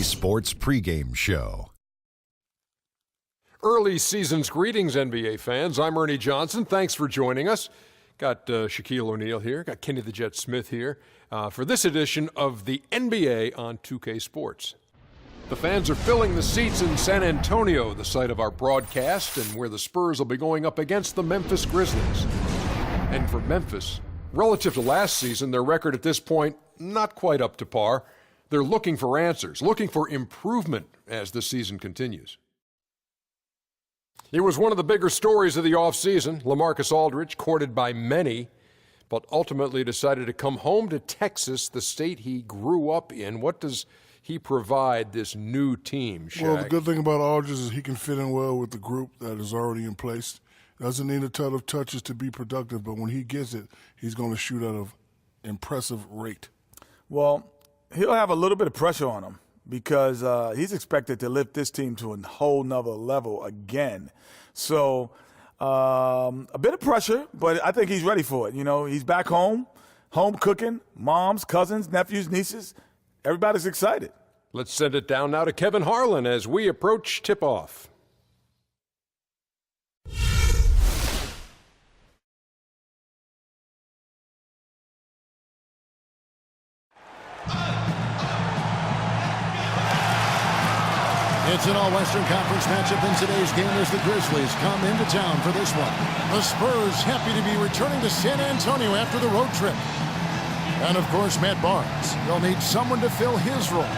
Sports pregame show. Early season's greetings, NBA fans. I'm Ernie Johnson. Thanks for joining us. Got Shaquille O'Neal here. Got Kenny the Jet Smith here for this edition of the NBA on 2K Sports. The fans are filling the seats in San Antonio, the site of our broadcast, and where the Spurs will be going up against the Memphis Grizzlies. And for Memphis, relative to last season, their record at this point, not quite up to par. They're looking for answers, looking for improvement as the season continues. It was one of the bigger stories of the offseason. LaMarcus Aldridge, courted by many, but ultimately decided to come home to Texas, the state he grew up in. What does he provide this new team, Shaq? Well, the good thing about Aldridge is he can fit in well with the group that is already in place. Doesn't need a ton of touches to be productive, but when he gets it, he's going to shoot at an impressive rate. Well, he'll have a little bit of pressure on him because he's expected to lift this team to a whole nother level again. So a bit of pressure, but I think he's ready for it. You know, he's back home cooking, moms, cousins, nephews, nieces. Everybody's excited. Let's send it down now to Kevin Harlan as we approach tip-off. It's an all-Western Conference matchup in today's game as the Grizzlies come into town for this one. The Spurs happy to be returning to San Antonio after the road trip. And, of course, Matt Barnes. They'll need someone to fill his role.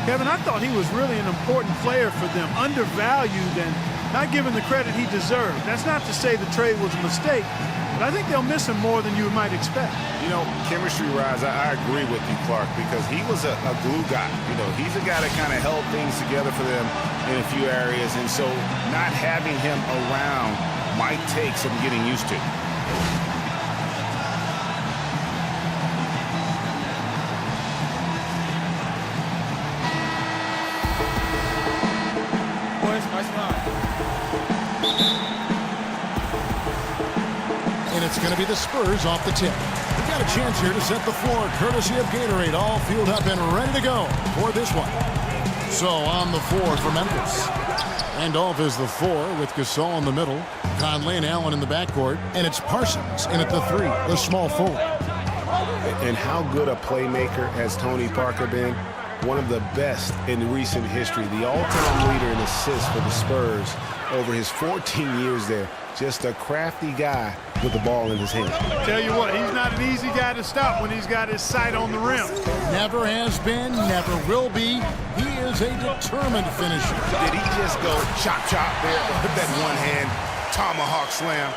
Kevin, I thought he was really an important player for them, undervalued and not given the credit he deserved. That's not to say the trade was a mistake, but I think they'll miss him more than you might expect. You know, chemistry-wise, I agree with you, Clark, because he was a glue guy. You know, he's a guy that kind of held things together for them in a few areas, and so not having him around might take some getting used to. And it's going to be the Spurs off the tip. We've got a chance here to set the floor, courtesy of Gatorade, all fueled up and ready to go for this one. So on the floor for Memphis. Randolph is the 4 with Gasol in the middle, Conley and Allen in the backcourt, and it's Parsons in at the 3, the small forward. And how good a playmaker has Tony Parker been? One of the best in recent history, the all-time leader in assists for the Spurs over his 14 years there. Just a crafty guy with the ball in his hand. Tell you what, he's not an easy guy to stop when he's got his sight on the rim. Never has been, never will be. He is a determined finisher. Did he just go chop there with that one-hand tomahawk slam?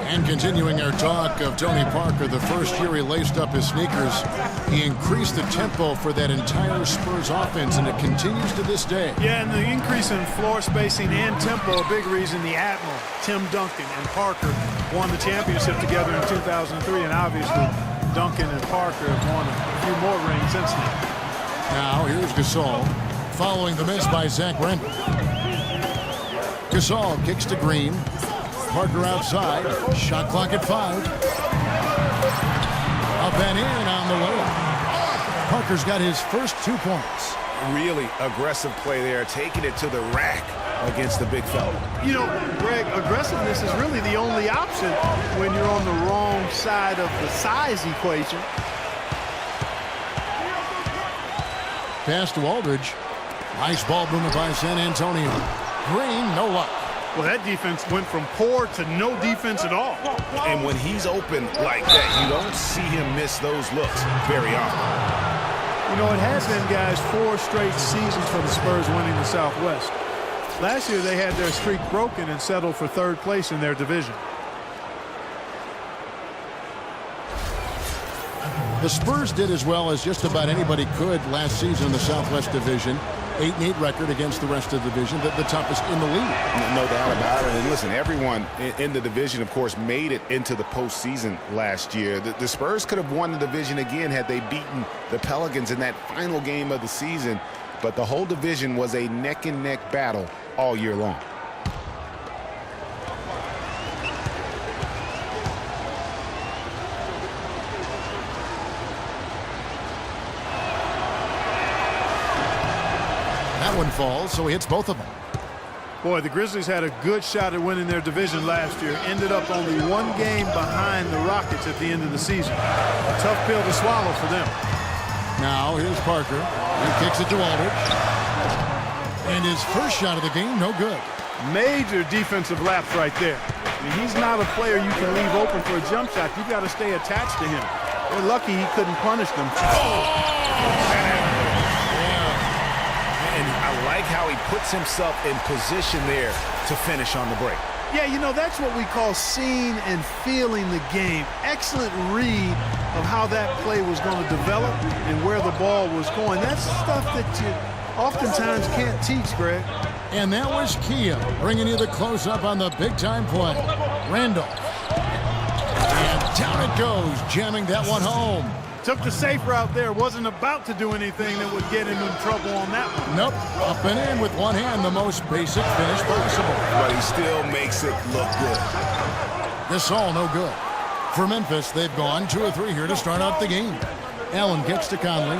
And continuing our talk of Tony Parker, the first year he laced up his sneakers, he increased the tempo for that entire Spurs offense, and it continues to this day. Yeah, and the increase in floor spacing and tempo, a big reason the Admiral, Tim Duncan, and Parker won the championship together in 2003, and obviously Duncan and Parker have won a few more rings since then. Now here's Gasol, following the miss by Zach Randolph. Gasol kicks to Green. Parker outside, shot clock at 5. Up and in on the layup. Parker's got his first 2 points. Really aggressive play there, taking it to the rack against the big fella. You know, Greg, aggressiveness is really the only option when you're on the wrong side of the size equation. Pass to Aldridge. Nice ball movement by San Antonio. Green, no luck. Well, that defense went from poor to no defense at all. And when he's open like that, you don't see him miss those looks very often. You know, it has been, guys, 4 straight seasons for the Spurs winning the Southwest. Last year, they had their streak broken and settled for 3rd place in their division. The Spurs did as well as just about anybody could last season in the Southwest Division. 8-8 record against the rest of the division, the toughest in the league. No doubt about it. And listen, everyone in the division, of course, made it into the postseason last year. The Spurs could have won the division again had they beaten the Pelicans in that final game of the season. But the whole division was a neck-and-neck battle all year long. that one falls, so he hits both of them. Boy, the Grizzlies had a good shot at winning their division last year. Ended up only one game behind the Rockets at the end of the season. A tough pill to swallow for them. Now here's Parker. He kicks it to Aldridge. And his first shot of the game, no good. Major defensive lapse right there. I mean, he's not a player you can leave open for a jump shot. You've got to stay attached to him. They're lucky he couldn't punish them. And I like how he puts himself in position there to finish on the break. Yeah, you know, that's what we call seeing and feeling the game. Excellent read of how that play was going to develop and where the ball was going. That's stuff that you oftentimes can't teach, Greg. And that was Kia bringing you the close-up on the big-time play. Randolph. And down it goes, jamming that one home. Took the safe route there. Wasn't about to do anything that would get him in trouble on that one. Nope. Up and in with one hand, the most basic finish possible. But he still makes it look good. This all no good. For Memphis, they've gone 2 or 3 here to start out the game. Allen kicks to Conley.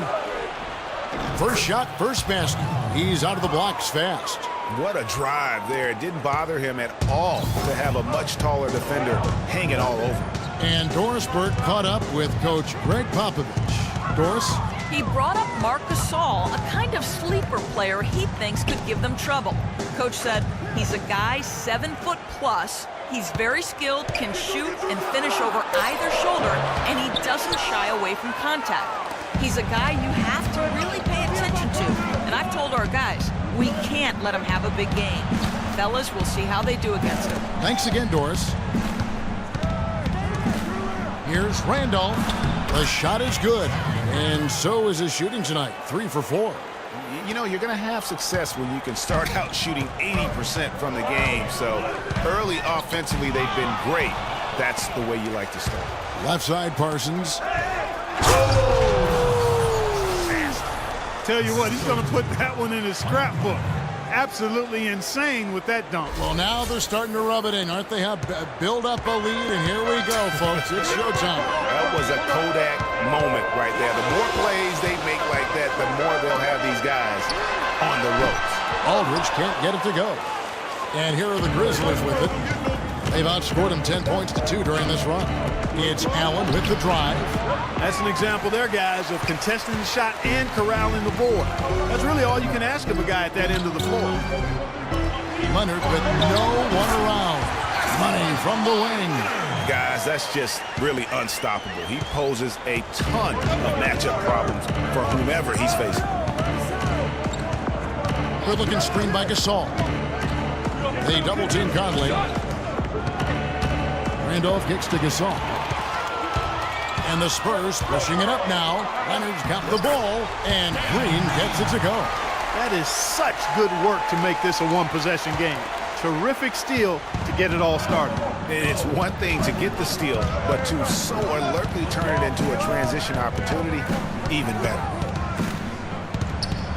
First shot, first basket. He's out of the blocks fast. What a drive there. It didn't bother him at all to have a much taller defender hanging all over him. And Doris Burke caught up with Coach Greg Popovich. Doris? He brought up Marc Gasol, a kind of sleeper player he thinks could give them trouble. Coach said he's a guy 7 foot plus. He's very skilled, can shoot and finish over either shoulder, and he doesn't shy away from contact. He's a guy you have to really pay attention to. And I've told our guys, we can't let him have a big game. Fellas, we'll see how they do against him. Thanks again, Doris. Here's Randolph. The shot is good. And so is his shooting tonight. 3 for 4. You know, you're going to have success when you can start out shooting 80% from the game. So early offensively, they've been great. That's the way you like to start. Left side, Parsons. Tell you what, he's going to put that one in his scrapbook. Absolutely insane with that dunk. Well, now they're starting to rub it in, aren't they? Have build up a lead, and here we go, folks. It's showtime. That was a Kodak moment right there. The more plays they make like that, the more they'll have these guys on the ropes. Aldridge can't get it to go. And here are the Grizzlies with it. They've outscored them 10 points to 2 during this run. It's Allen with the drive. That's an example there, guys, of contesting the shot and corralling the board. That's really all you can ask of a guy at that end of the floor. Leonard with no one around. Money from the wing. Guys, that's just really unstoppable. He poses a ton of matchup problems for whomever he's facing. Good looking screen by Gasol. They double team Conley. Randolph kicks to Gasol. And the Spurs pushing it up now. Leonard's got the ball, and Green gets it to go. That is such good work to make this a one-possession game. Terrific steal to get it all started. And it's one thing to get the steal, but to so alertly turn it into a transition opportunity, even better.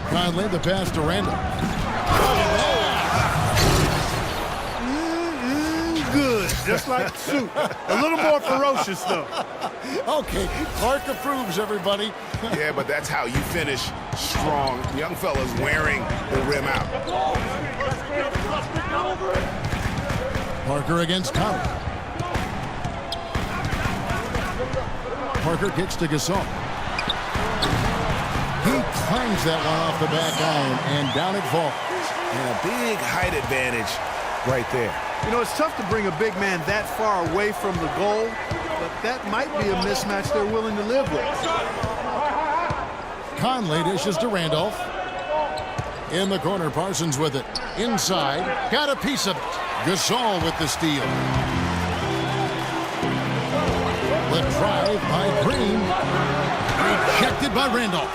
Conley, the pass to Randolph. Good, just like soup. A little more ferocious, though. Okay, Clark approves, everybody. Yeah, but that's how you finish strong. Young fellas wearing the rim out. Parker against Conley. Parker kicks to Gasol. He clangs that one off the back iron, and down it falls. And a big height advantage right there. You know, it's tough to bring a big man that far away from the goal, but that might be a mismatch they're willing to live with. Conley dishes to Randolph. In the corner, Parsons with it. Inside, got a piece of it. Gasol with the steal. The drive by Green. Rejected by Randolph.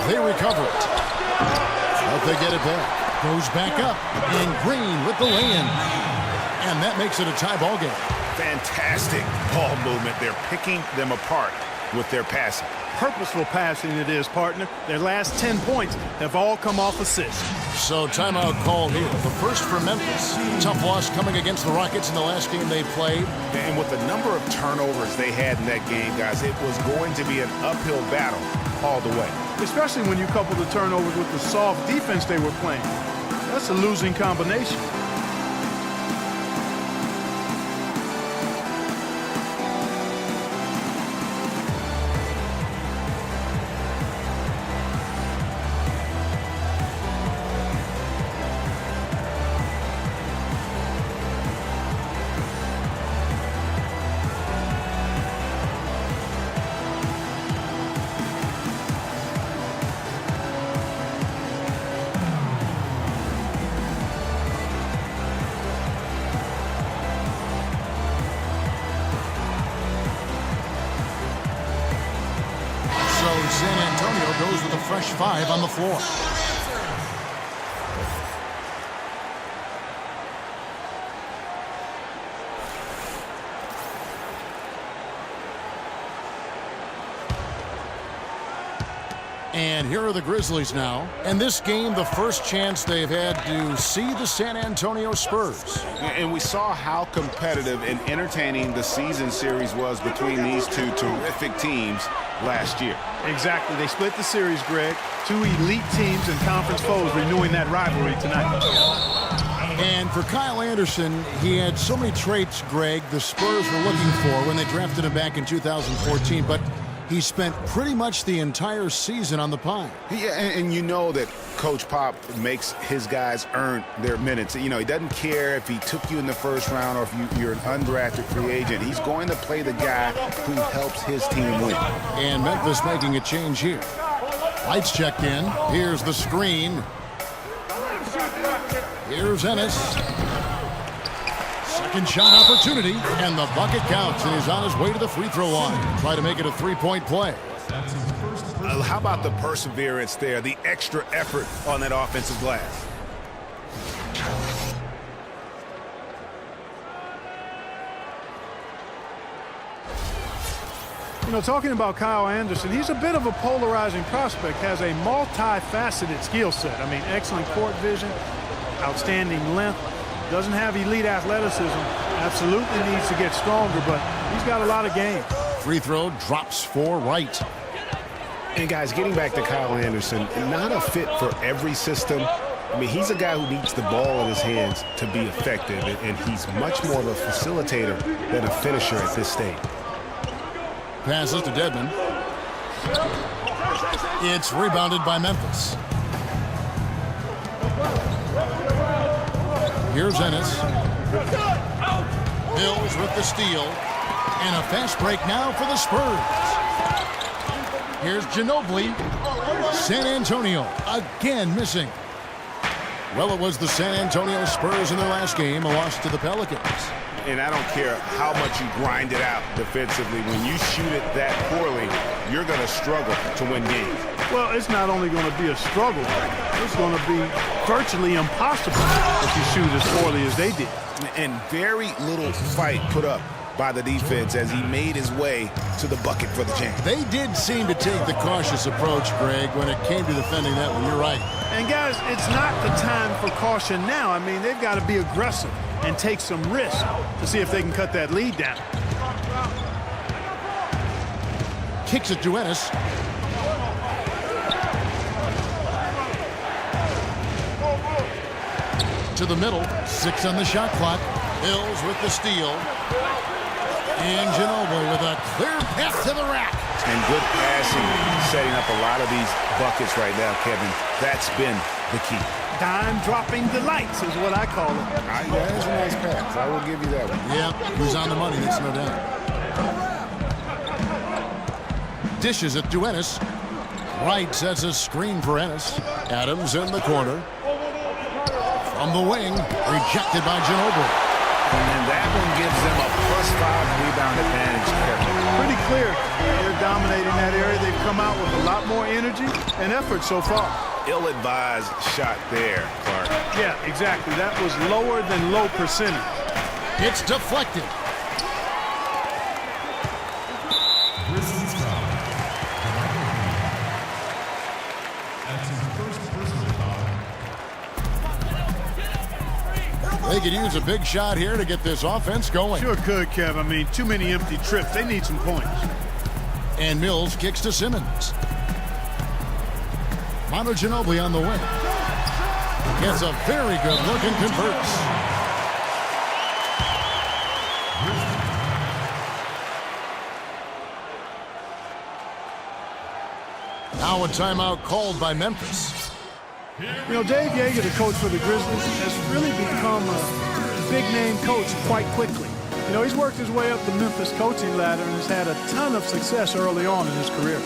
They recover it. But they get it back. Goes back up. And Green with the lay-in. And that makes it a tie ball game. Fantastic ball movement. They're picking them apart with their passing. Purposeful passing it is, partner. Their last 10 points have all come off assists. So timeout called here. The first for Memphis. Tough loss coming against the Rockets in the last game they played. And with the number of turnovers they had in that game, guys, it was going to be an uphill battle all the way. Especially when you couple the turnovers with the soft defense they were playing. That's a losing combination. San Antonio goes with a fresh 5 on the floor. And here are the Grizzlies now. And this game, the first chance they've had to see the San Antonio Spurs. And we saw how competitive and entertaining the season series was between these two terrific teams last year. Exactly. They split the series, Greg. Two elite teams and conference foes renewing that rivalry tonight. And for Kyle Anderson, he had so many traits, Greg, the Spurs were looking for when they drafted him back in 2014. But he spent pretty much the entire season on the Pine. Yeah, and you know that Coach Pop makes his guys earn their minutes. You know, he doesn't care if he took you in the first round or if you're an undrafted free agent. He's going to play the guy who helps his team win. And Memphis making a change here. Lights checked in. Here's the screen. Here's Ennis. Second shot opportunity, and the bucket counts, and he's on his way to the free throw line. Try to make it a three-point play. How about the perseverance there, the extra effort on that offensive glass? You know, talking about Kyle Anderson, he's a bit of a polarizing prospect, has a multifaceted skill set. I mean, excellent court vision, outstanding length. Doesn't have elite athleticism. Absolutely needs to get stronger, but he's got a lot of game. Free throw drops for Wright. And guys, getting back to Kyle Anderson, not a fit for every system. I mean, he's a guy who needs the ball in his hands to be effective, and he's much more of a facilitator than a finisher at this stage. Passes to Dedmon. It's rebounded by Memphis. Here's Ennis. Mills with the steal. And a fast break now for the Spurs. Here's Ginobili. San Antonio again missing. Well, it was the San Antonio Spurs in their last game, a loss to the Pelicans. And I don't care how much you grind it out defensively. When you shoot it that poorly, you're going to struggle to win games. Well, it's not only going to be a struggle, it's going to be virtually impossible if you shoot as poorly as they did. And very little fight put up by the defense as he made his way to the bucket for the jam. They did seem to take the cautious approach, Greg, when it came to defending that one. You're right. And, guys, it's not the time for caution now. I mean, they've got to be aggressive and take some risk to see if they can cut that lead down. Kicks it to Ennis. To the middle. 6 on the shot clock. Mills with the steal. And Ginobili with a clear path to the rack. And good passing, setting up a lot of these buckets right now, Kevin. That's been the key. Dime-dropping delights is what I call it. Yeah, that's a nice pass. I will give you that one. Yep, he was on the money, that's no doubt. Dishes it to Ennis. Wright sets a screen for Ennis. Adams in the corner. From the wing, rejected by Ginobili. And that one gives them a +5 rebound advantage, Kevin. Pretty clear. They're dominating that area. They've come out with a lot more energy and effort so far. Ill-advised shot there, Clark. Yeah, exactly. That was lower than low percentage. It's deflected. They could use a big shot here to get this offense going. Sure could, Kev. I mean, too many empty trips. They need some points. And Mills kicks to Simmons. Manu Ginobili on the wing. Gets a very good look and converts. Now a timeout called by Memphis. You know, Dave Yeager, the coach for the Grizzlies, has really become a big-name coach quite quickly. You know, he's worked his way up the Memphis coaching ladder and has had a ton of success early on in his career.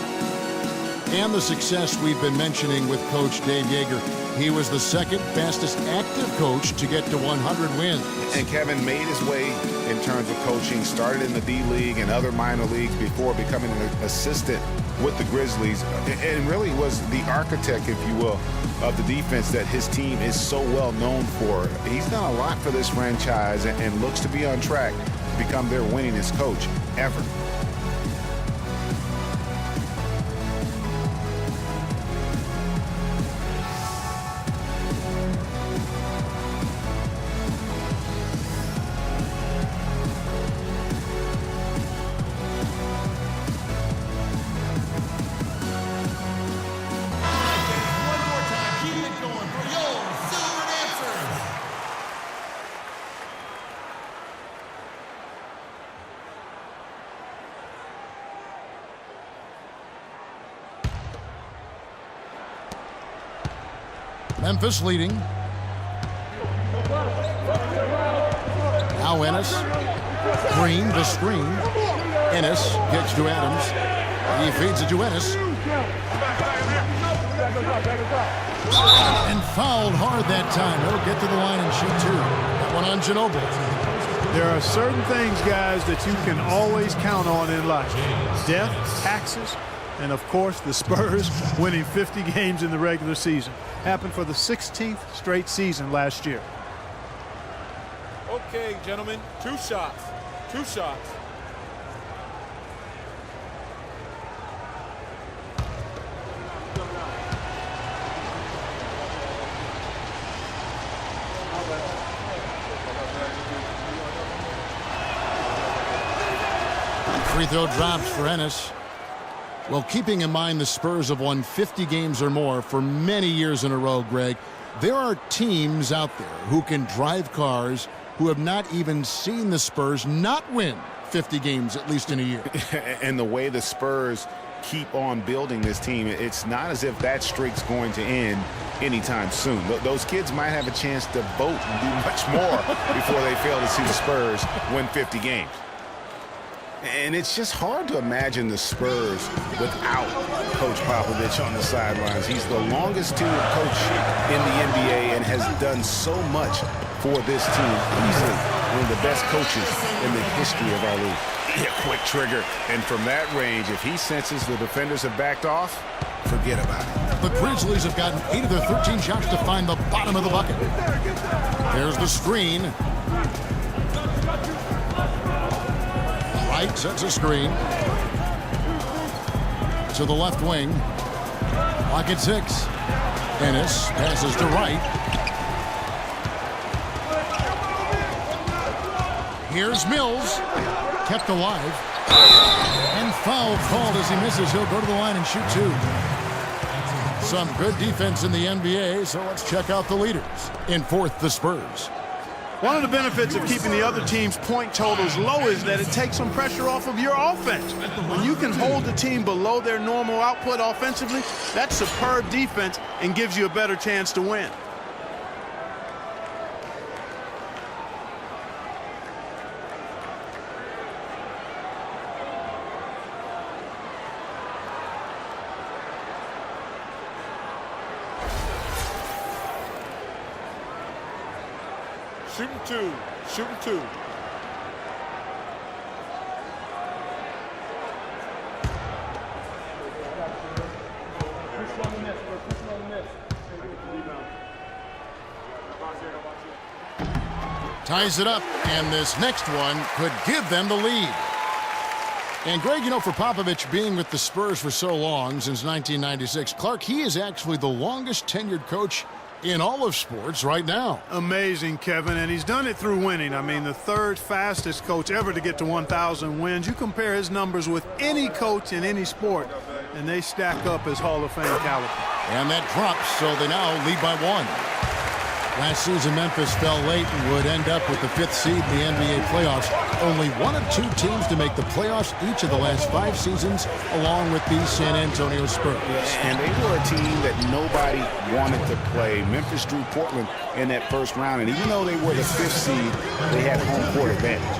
And the success we've been mentioning with Coach Dave Yeager. He was the second fastest active coach to get to 100 wins. And Kevin made his way in terms of coaching, started in the D-League and other minor leagues before becoming an assistant with the Grizzlies, and really was the architect, if you will, of the defense that his team is so well known for. He's done a lot for this franchise and looks to be on track to become their winningest coach ever. Memphis leading. Now Ennis. Green, the screen. Ennis gets to Adams. He feeds it to Ennis. And fouled hard that time. He'll get to the line and shoot two. That one on Ginobili. There are certain things, guys, that you can always count on in life. Death, taxes, and, of course, the Spurs winning 50 games in the regular season. Happened for the 16th straight season last year. Okay, gentlemen, two shots. Two shots. Free throw drops for Ennis. Well, keeping in mind the Spurs have won 50 games or more for many years in a row, Greg, there are teams out there who can drive cars who have not even seen the Spurs not win 50 games, at least in a year. And the way the Spurs keep on building this team, it's not as if that streak's going to end anytime soon. Those kids might have a chance to vote and do much more before they fail to see the Spurs win 50 games. And it's just hard to imagine the Spurs without Coach Popovich on the sidelines. He's the longest tenured coach in the NBA and has done so much for this team. Easily one of the best coaches in the history of our league. Yeah, quick trigger. And from that range, if he senses the defenders have backed off, forget about it. The Grizzlies have gotten 8 of their 13 shots to find the bottom of the bucket. There's the screen. Wright sets a screen to the left wing. Clock at 6. Ennis passes to Wright. Here's Mills, kept alive, and foul called as he misses. He'll go to the line and shoot two. Some good defense in the NBA, so let's check out the leaders. In fourth, the Spurs. One of the benefits of keeping the other team's point totals low is that it takes some pressure off of your offense. When you can hold the team below their normal output offensively, that's superb defense and gives you a better chance to win. Shooting two. Shooting two. Ties it up, and this next one could give them the lead. And Greg, you know, for Popovich being with the Spurs for so long, since 1996, Clark, he is actually the longest tenured coach in all of sports right now. Amazing, Kevin, and he's done it through winning. I mean, the third fastest coach ever to get to 1,000 wins. You compare his numbers with any coach in any sport, and they stack up as Hall of Fame caliber. And that drops, so they now lead by 1. Last season, Memphis fell late and would end up with the 5th seed in the NBA playoffs. Only one of 2 teams to make the playoffs each of the last 5 seasons, along with the San Antonio Spurs. And they were a team that nobody wanted to play. Memphis drew Portland in that first round, and even though they were the 5th seed, they had home court advantage.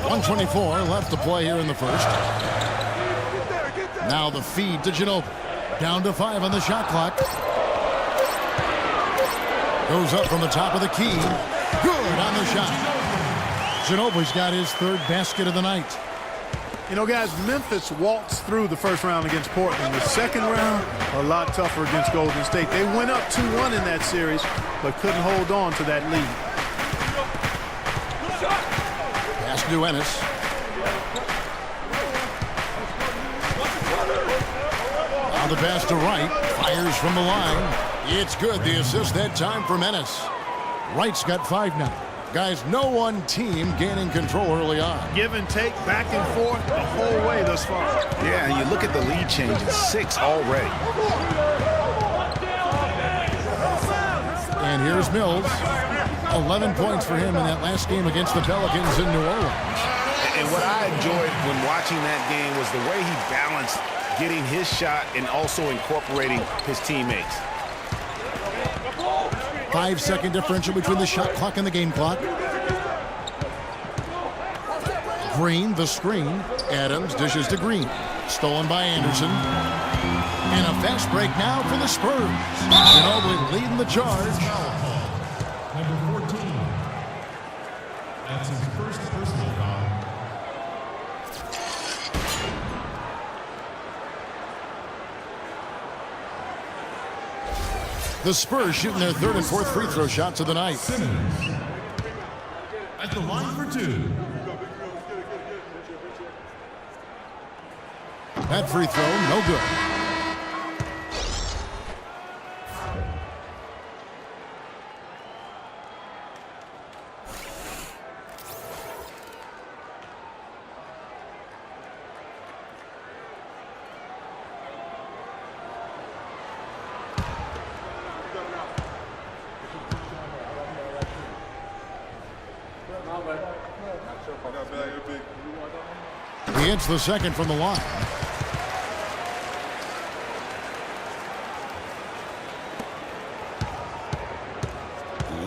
.124 left to play here in the first. Now the feed to Ginobili. Down to 5 on the shot clock. Goes up from the top of the key. Good on the shot. Ginobili's got his 3rd basket of the night. You know, guys, Memphis waltzed through the first round against Portland. The second round, a lot tougher against Golden State. They went up 2-1 in that series, but couldn't hold on to that lead. Pass to Ennis. Now the pass to Wright. Fires from the line. It's good. The assist that time from Ennis. Wright's got 5 now. Guys, no one team gaining control early on. Give and take, back and forth the whole way thus far. Yeah, and you look at the lead changes, 6 already. And here's Mills. 11 points for him in that last game against the Pelicans in New Orleans. And what I enjoyed when watching that game was the way he balanced getting his shot and also incorporating his teammates. 5-second differential between the shot clock and the game clock. Green, the screen. Adams dishes to Green. Stolen by Anderson. And a fast break now for the Spurs. Ginobili leading the charge. Number 14. That's his first personal foul. The Spurs shooting their 3rd and 4th free throw shots of the night. Simmons at the line for 2. That free throw, no good. He hits the second from the line.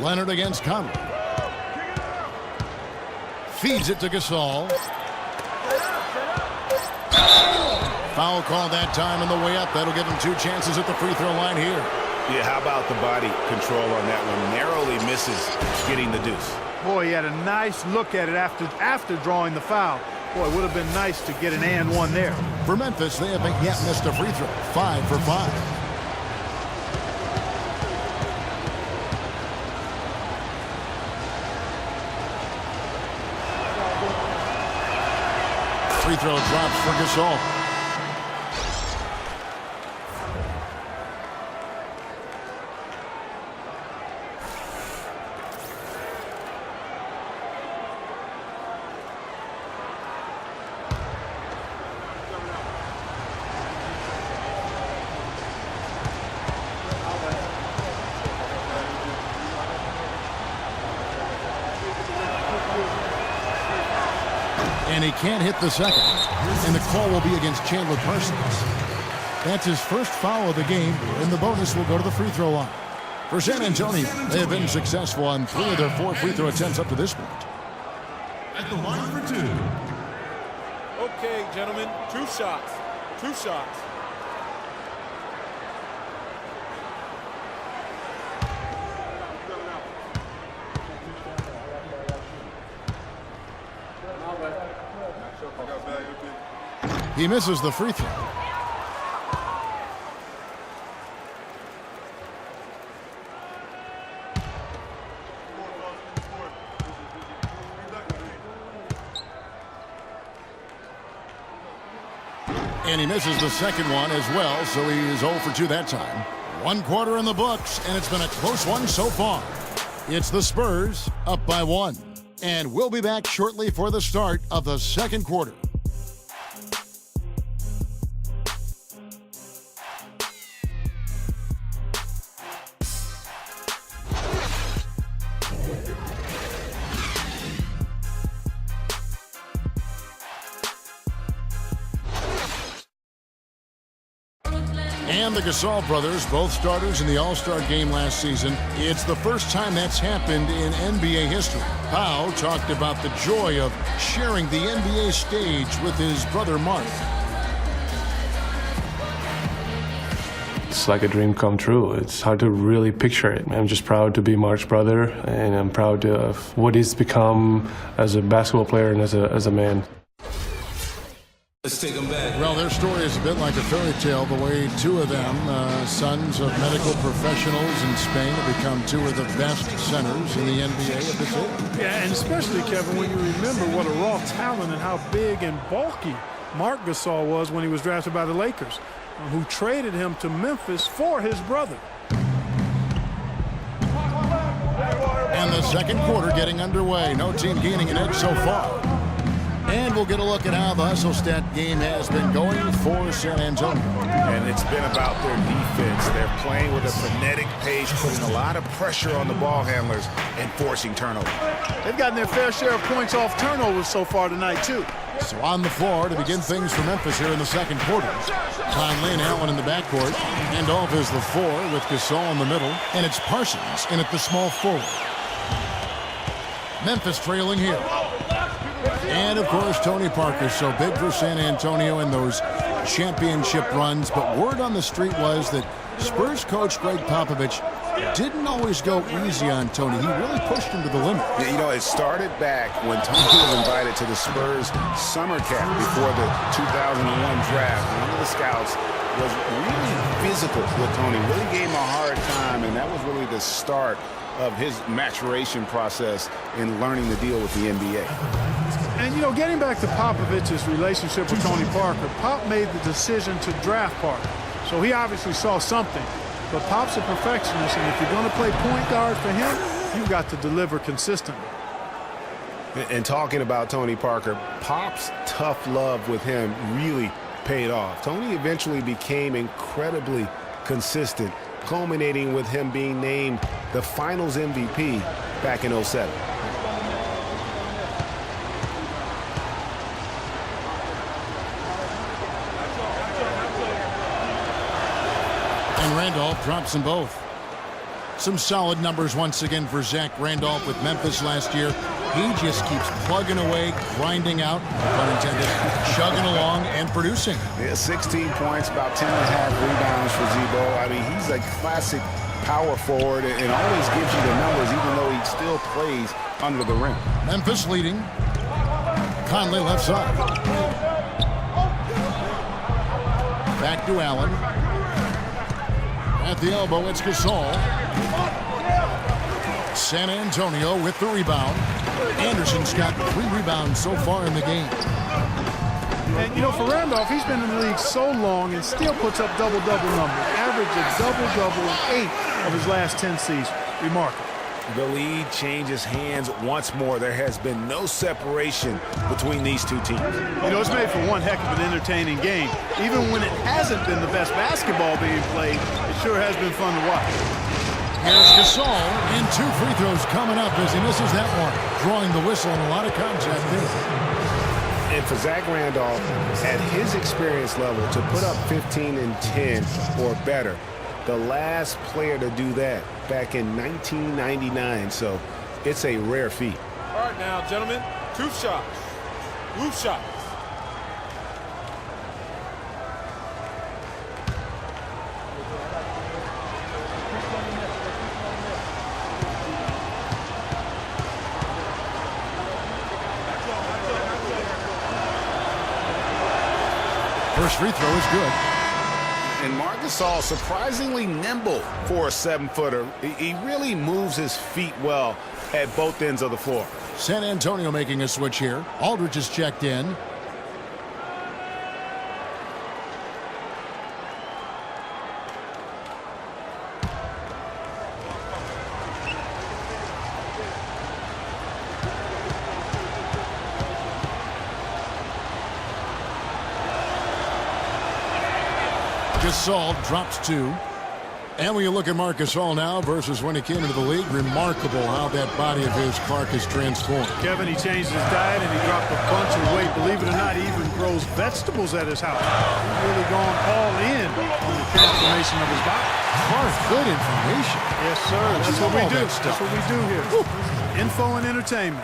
Leonard against Conley. Feeds it to Gasol. Foul call that time on the way up. That'll give him 2 chances at the free throw line here. Yeah, how about the body control on that one? Narrowly misses getting the deuce. Boy, he had a nice look at it after drawing the foul. Boy, it would have been nice to get an and one there. For Memphis, they haven't yet missed a free throw. 5 for 5. Free throw drops for Gasol. And he can't hit the second. And the call will be against Chandler Parsons. That's his first foul of the game, and the bonus will go to the free throw line. For San Antonio, they have been successful on 3 of their 4 free throw attempts up to this point. At the line for 2. Okay, gentlemen, 2 shots. 2 shots. He misses the free throw. And he misses the second one as well, so he is 0 for 2 that time. 1 quarter in the books, and it's been a close one so far. It's the Spurs up by 1. And we'll be back shortly for the start of the second quarter. And the Gasol brothers, both starters in the All-Star game last season. It's the first time that's happened in NBA history. Pau talked about the joy of sharing the NBA stage with his brother Mark. It's like a dream come true. It's hard to really picture it. I'm just proud to be Mark's brother, and I'm proud of what he's become as a basketball player and as a man. Let's take them back. Well, their story is a bit like a fairy tale, the way two of them, sons of medical professionals in Spain, have become two of the best centers in the NBA of this age. Yeah, and especially, Kevin, when you remember what a raw talent and how big and bulky Marc Gasol was when he was drafted by the Lakers, who traded him to Memphis for his brother. And the second quarter getting underway. No team gaining an edge so far. And we'll get a look at how the hustle stat game has been going for San Antonio. And it's been about their defense. They're playing with a frenetic pace, putting a lot of pressure on the ball handlers and forcing turnovers. They've gotten their fair share of points off turnovers so far tonight, too. So on the floor to begin things for Memphis here in the second quarter. Conley and Allen in the backcourt. Randolph is the 4 with Gasol in the middle. And it's Parsons in at the small forward. Memphis trailing here. And, of course, Tony Parker, so big for San Antonio in those championship runs. But word on the street was that Spurs coach Greg Popovich didn't always go easy on Tony. He really pushed him to the limit. Yeah, you know, it started back when Tony was invited to the Spurs summer camp before the 2001 draft. One of the scouts was really physical with Tony, really gave him a hard time, and that was really the start of his maturation process in learning to deal with the NBA. And, you know, getting back to Popovich's relationship with Tony Parker, Pop made the decision to draft Parker. So he obviously saw something. But Pop's a perfectionist, and if you're going to play point guard for him, you've got to deliver consistently. And talking about Tony Parker, Pop's tough love with him really paid off. Tony eventually became incredibly consistent, culminating with him being named the Finals MVP back in '07. And Randolph drops them both. Some solid numbers once again for Zach Randolph with Memphis last year. He just keeps plugging away, grinding out, pun intended, chugging along and producing. Yeah, 16 points, about 10.5 rebounds for Z-Bo. I mean, he's a classic power forward and always gives you the numbers, even though he still plays under the rim. Memphis leading. Conley left side. Back to Allen. At the elbow, it's Gasol. San Antonio with the rebound. Anderson's got 3 rebounds so far in the game. And, you know, for Randolph, he's been in the league so long and still puts up double-double numbers. Average a double-double in 8 of his last 10 seasons. Remarkable. The lead changes hands once more. There has been no separation between these two teams. You know, it's made for one heck of an entertaining game. Even when it hasn't been the best basketball being played, it sure has been fun to watch. Here's Gasol, and 2 free throws coming up as he misses that one. Drawing the whistle and a lot of contact there. And for Zach Randolph, at his experience level, to put up 15 and 10 or better, the last player to do that back in 1999, so it's a rare feat. All right now, gentlemen, 2 shots. Loose shots. First free throw is good. And Marc Gasol, surprisingly nimble for a 7-footer. He really moves his feet well at both ends of the floor. San Antonio making a switch here. Aldridge is checked in. Gasol drops 2. And when you look at Marc Gasol now versus when he came into the league, remarkable how that body of his, Clark, has transformed. Kevin, he changed his diet and he dropped a bunch of weight. Believe it or not, he even grows vegetables at his house. He's really gone all in on the transformation of his body. Clark, good information. Yes, sir. That's what we do. That's what we do here. Info and entertainment.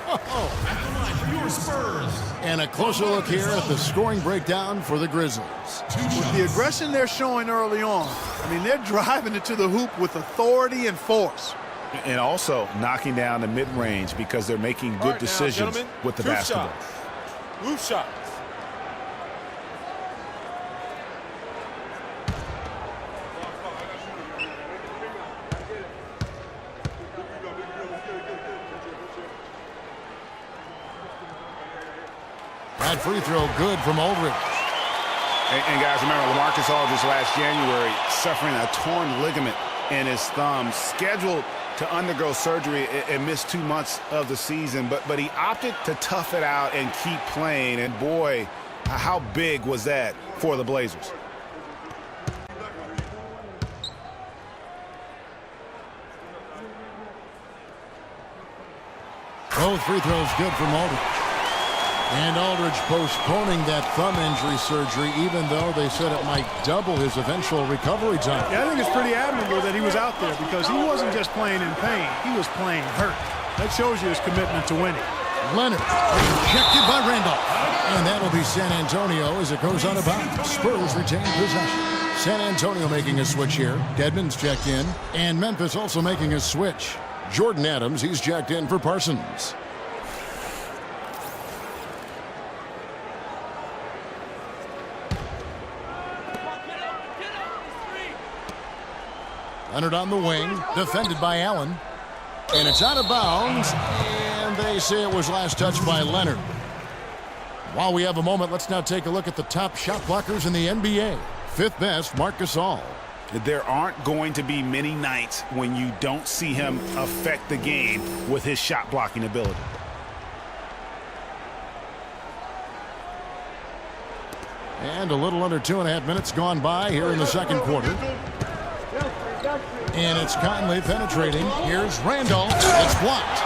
Your Spurs. And a closer look here at the scoring breakdown for the Grizzlies. With the aggression they're showing early on, I mean, they're driving it to the hoop with authority and force. And also knocking down the mid-range because they're making good decisions with the basketball. Move shots. That free throw good from Aldridge. And guys, remember, LaMarcus Aldridge last January suffering a torn ligament in his thumb, scheduled to undergo surgery and miss 2 months of the season, but he opted to tough it out and keep playing. And boy, how big was that for the Blazers? Both free throws good from Aldridge. And Aldridge postponing that thumb injury surgery, even though they said it might double his eventual recovery time. Yeah, I think it's pretty admirable that he was out there because he wasn't just playing in pain. He was playing hurt. That shows you his commitment to winning. Leonard rejected by Randolph. And that'll be San Antonio as it goes out of bounds. Spurs retain possession. San Antonio making a switch here. Dedmon's checked in. And Memphis also making a switch. Jordan Adams, he's checked in for Parsons. Leonard on the wing, defended by Allen. And it's out of bounds, and they say it was last touched by Leonard. While we have a moment, let's now take a look at the top shot blockers in the NBA. Fifth best, Marc Gasol. There aren't going to be many nights when you don't see him affect the game with his shot blocking ability. And a little under 2.5 minutes gone by here in the second quarter. And it's Conley penetrating. Here's Randolph. It's blocked.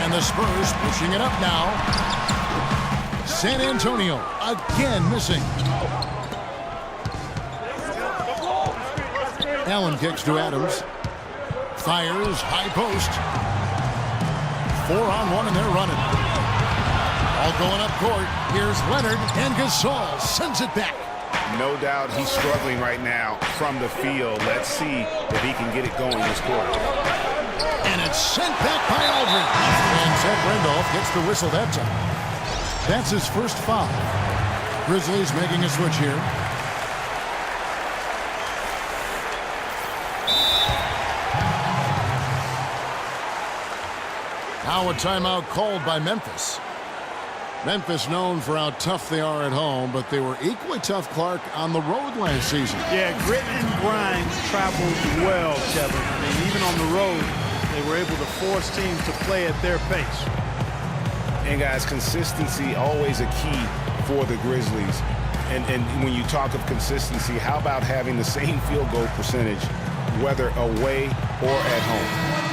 And the Spurs pushing it up now. San Antonio again missing. Allen kicks to Adams. Fires, high post. 4-on-1 and they're running. All going up court. Here's Leonard and Gasol sends it back. No doubt he's struggling right now from the field. Let's see if he can get it going this quarter. And it's sent back by Aldridge. And Ted Randolph gets the whistle that time. That's his first foul. Grizzlies making a switch here. Now a timeout called by Memphis. Memphis known for how tough they are at home, but they were equally tough, Clark, on the road last season. Yeah, grit and grind traveled well, Kevin. I mean, even on the road, they were able to force teams to play at their pace. And guys, consistency always a key for the Grizzlies. And when you talk of consistency, how about having the same field goal percentage, whether away or at home?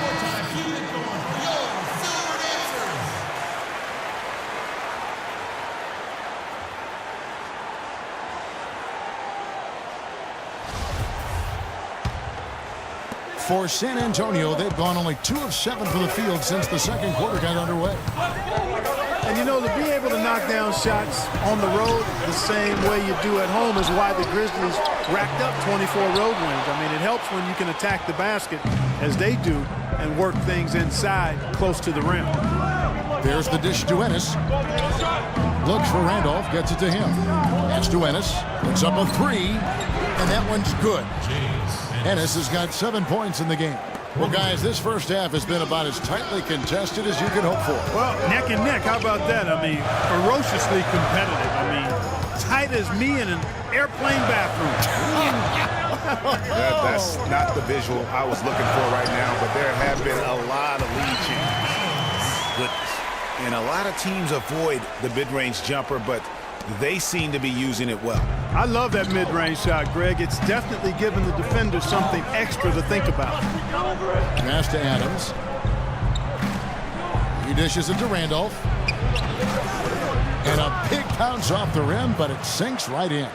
For San Antonio, they've gone only 2 of 7 from the field since the second quarter got underway. And you know, to be able to knock down shots on the road the same way you do at home is why the Grizzlies racked up 24 road wins. I mean, it helps when you can attack the basket as they do and work things inside close to the rim. There's the dish to Ennis. Looks for Randolph, gets it to him. That's to Ennis. Puts up a 3, and that one's good. Ennis has got 7 points in the game. Well, guys, this first half has been about as tightly contested as you could hope for. Well, neck and neck, how about that? I mean, ferociously competitive. I mean, tight as me in an airplane bathroom. That's not the visual I was looking for right now, but there have been a lot of lead changes. Goodness. And a lot of teams avoid the mid-range jumper, but they seem to be using it well. I love that mid-range shot, Greg. It's definitely given the defender something extra to think about. Pass to Adams. He dishes it to Randolph. And a big bounce off the rim, but it sinks right in.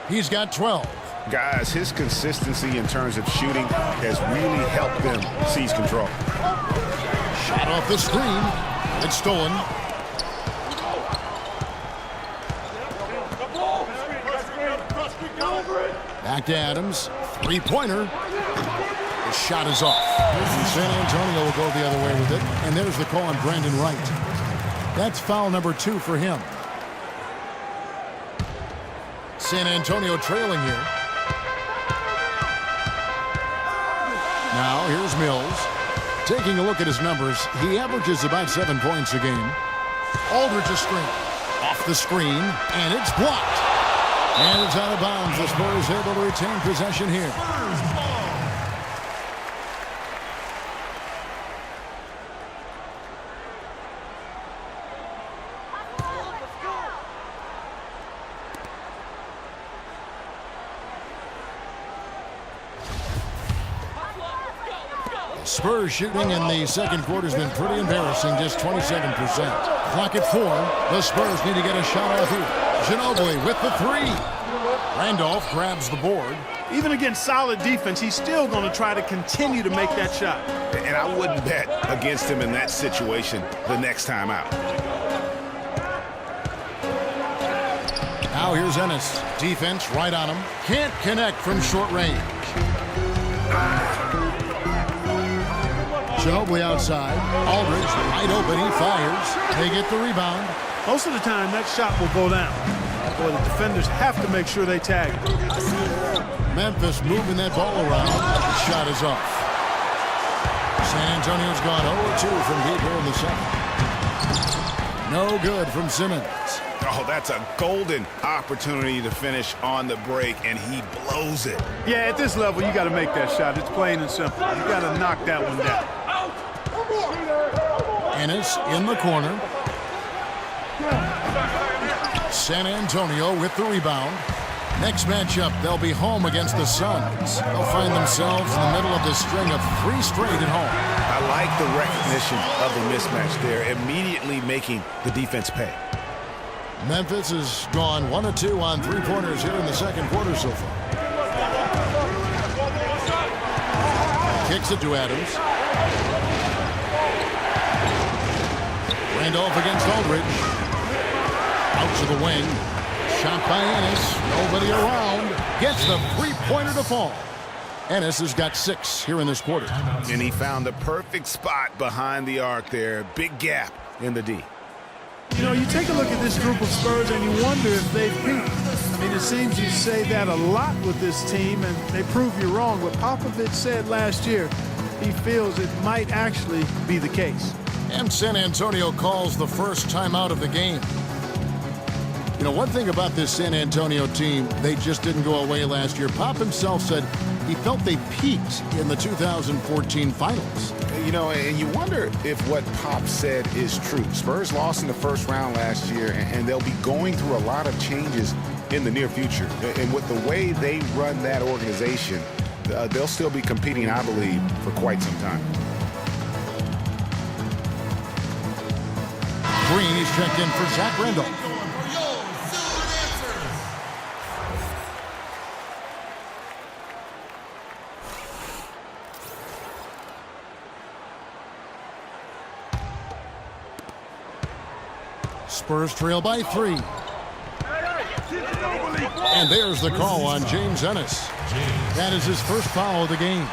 He's got 12. Guys, his consistency in terms of shooting has really helped them seize control. Shot off the screen. It's stolen. Back to Adams. Three-pointer. The shot is off. And San Antonio will go the other way with it. And there's the call on Brandon Wright. That's foul number 2 for him. San Antonio trailing here. Now here's Mills. Taking a look at his numbers, he averages about 7 points a game. Aldridge a screen. Off the screen, and it's blocked. And it's out of bounds. The Spurs able to retain possession here. Spurs shooting in the second quarter has been pretty embarrassing, just 27%. Clock at 4. The Spurs need to get a shot off here. Ginobili with the 3. Randolph grabs the board. Even against solid defense, he's still going to try to continue to make that shot. And I wouldn't bet against him in that situation the next time out. Now here's Ennis. Defense right on him. Can't connect from short range. Ginobili outside. Aldridge wide open. He fires. They get the rebound. Most of the time, that shot will go down. Boy, the defenders have to make sure they tag it. Memphis moving that ball around. Shot is off. San Antonio's gone 0-2 from deep here in the second. No good from Simmons. Oh, that's a golden opportunity to finish on the break, and he blows it. Yeah, at this level, you got to make that shot. It's plain and simple. You got to knock that one down. Ennis in the corner. San Antonio with the rebound. Next matchup, they'll be home against the Suns. They'll find themselves in the middle of this string of 3 straight at home. I like the recognition of the mismatch there, immediately making the defense pay. Memphis has gone 1 of 2 on 3-pointers here in the second quarter so far. Kicks it to Adams. Randolph against Aldridge. Out to the wing. Shot by Ennis. Nobody around. Gets the 3-pointer to fall. Ennis has got 6 here in this quarter. And he found the perfect spot behind the arc there. Big gap in the D. You know, you take a look at this group of Spurs and you wonder if they've peaked. I mean, it seems you say that a lot with this team, and they prove you wrong. What Popovich said last year, he feels it might actually be the case. And San Antonio calls the first timeout of the game. You know, one thing about this San Antonio team, they just didn't go away last year. Pop himself said he felt they peaked in the 2014 finals. You know, and you wonder if what Pop said is true. Spurs lost in the first round last year, and they'll be going through a lot of changes in the near future. And with the way they run that organization, they'll still be competing, I believe, for quite some time. Green is checked in for Zach Randolph. Spurs trail by 3. And there's the call on James Ennis. That is his first foul of the game.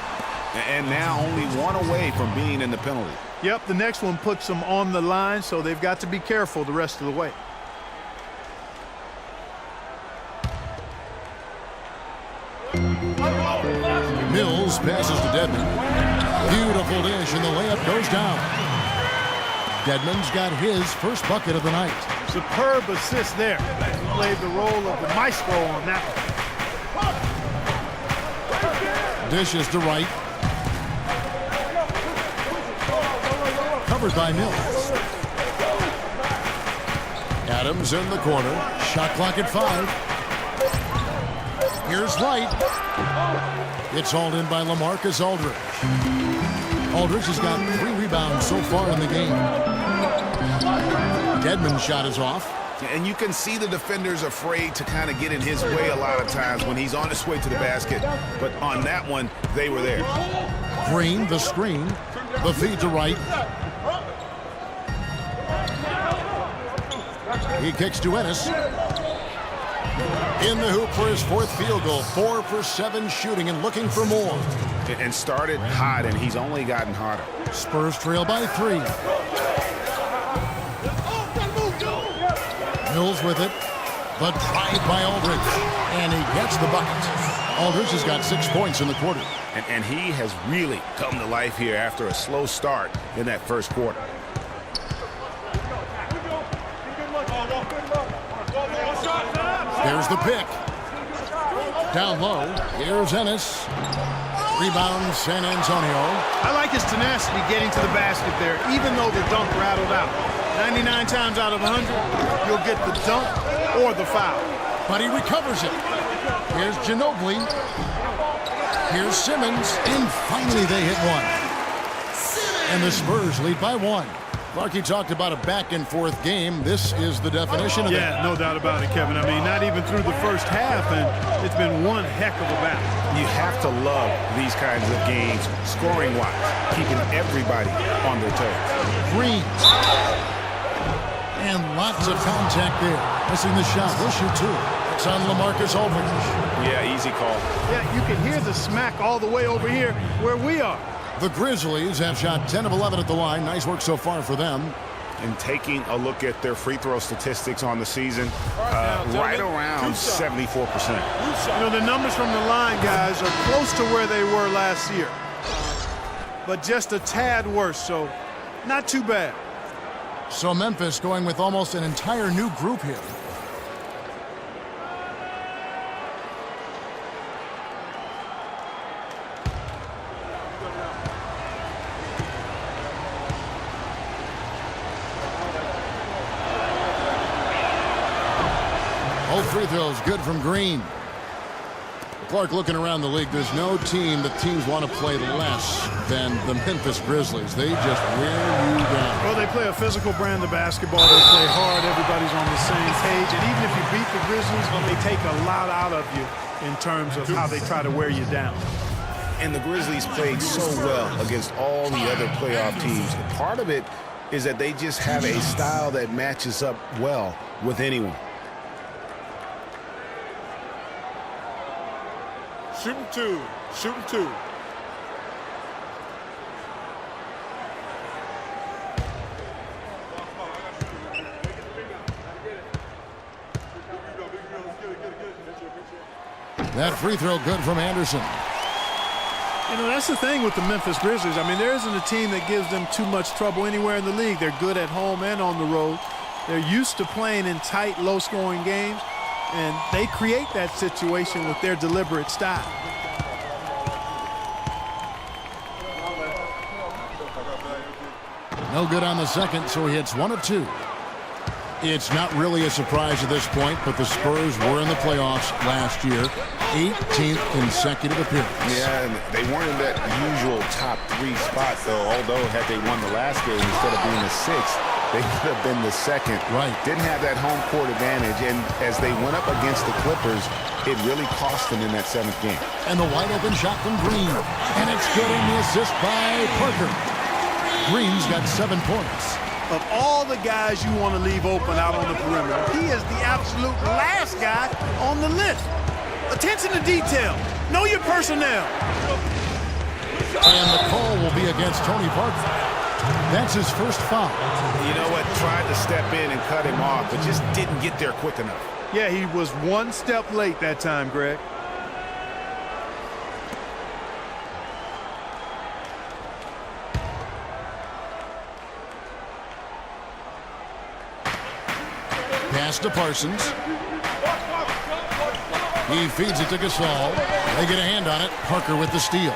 And now only 1 away from being in the penalty. Yep, the next one puts them on the line, so they've got to be careful the rest of the way. Mills passes to Dedmon. Beautiful dish, and the layup goes down. Dedmon's got his first bucket of the night. Superb assist there. He played the role of the maestro on that one. Dishes to Wright. Covered by Mills. Adams in the corner. Shot clock at 5. Here's Wright. It's hauled in by LaMarcus Aldridge. Aldridge has got 3 rebounds so far in the game. Dedmon's shot is off. And you can see the defenders afraid to kind of get in his way a lot of times when he's on his way to the basket. But on that one, they were there. Green, the screen. The feed to Wright. He kicks to Ennis. In the hoop for his 4th field goal. 4 for 7 shooting and looking for more. And started hot, and he's only gotten hotter. Spurs trail by 3. Mills with it. The drive by Aldridge. And he gets the bucket. Aldridge has got 6 points in the quarter. And he has really come to life here after a slow start in that first quarter. There's the pick. Down low. Here's Ennis. Rebound San Antonio. I like his tenacity getting to the basket there, even though the dunk rattled out. 99 times out of 100, you'll get the dunk or the foul. But he recovers it. Here's Ginobili. Here's Simmons. And finally they hit one. And the Spurs lead by 1. Clarkie talked about a back-and-forth game. This is the definition of that. Yeah, no doubt about it, Kevin. I mean, not even through the first half, and it's been one heck of a battle. You have to love these kinds of games, scoring-wise, keeping everybody on their toes. Green. And lots of contact there. Missing the shot. We'll shoot 2. It's on LaMarcus Aldridge. Yeah, easy call. Yeah, you can hear the smack all the way over here where we are. The Grizzlies have shot 10 of 11 at the line. Nice work so far for them. And taking a look at their free throw statistics on the season, right around 74%. You know, the numbers from the line, guys, are close to where they were last year. But just a tad worse, so not too bad. So Memphis going with almost an entire new group here. All free throws good from Green. Clark, looking around the league, there's no team that teams want to play less than the Memphis Grizzlies. They just wear you down. Well, they play a physical brand of basketball. They play hard. Everybody's on the same page. And even if you beat the Grizzlies, they take a lot out of you in terms of how they try to wear you down. And the Grizzlies played so well against all the other playoff teams. Part of it is that they just have a style that matches up well with anyone. Shooting 2. Shooting 2. That free throw good from Anderson. You know, that's the thing with the Memphis Grizzlies. I mean, there isn't a team that gives them too much trouble anywhere in the league. They're good at home and on the road. They're used to playing in tight, low-scoring games, and they create that situation with their deliberate style. No good on the second, so he hits 1 of 2. It's not really a surprise at this point, but the Spurs were in the playoffs last year. 18th consecutive appearance. Yeah, and they weren't in that usual top 3 spot, though. Although, had they won the last game instead of being the 6th, they could have been the 2nd. Right. Didn't have that home court advantage, and as they went up against the Clippers, it really cost them in that 7th game. And the wide open shot from Green. And it's good in the assist by Parker. Green's got 7 points. Of all the guys you want to leave open out on the perimeter, he is the absolute last guy on the list. Attention to detail. Know your personnel. And the call will be against Tony Parker. That's his first foul. You know what? Tried to step in and cut him off, but just didn't get there quick enough. Yeah, he was 1 step late that time, Greg. Pass to Parsons. He feeds it to Gasol. They get a hand on it. Parker with the steal.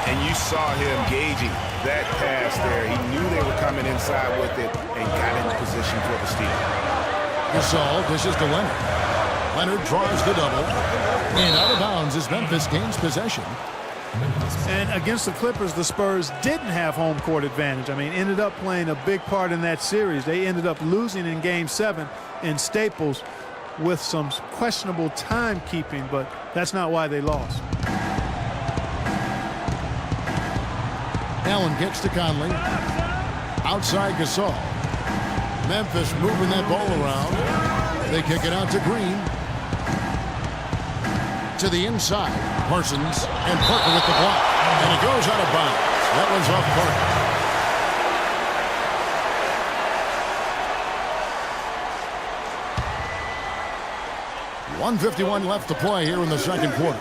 And you saw him gauging that pass there. He knew they were coming inside with it and got in position for the steal. Gasol dishes to Leonard. Leonard draws the double. And out of bounds as Memphis gains possession. And against the Clippers, the Spurs didn't have home court advantage. I mean, ended up playing a big part in that series. They ended up losing in Game 7 in Staples with some questionable timekeeping, but that's not why they lost. Allen gets to Conley. Outside Gasol. Memphis moving that ball around. They kick it out to Green. To the inside. Parsons and Parker with the block. And it goes out of bounds. That one's off Parker. 1:51 left to play here in the second quarter.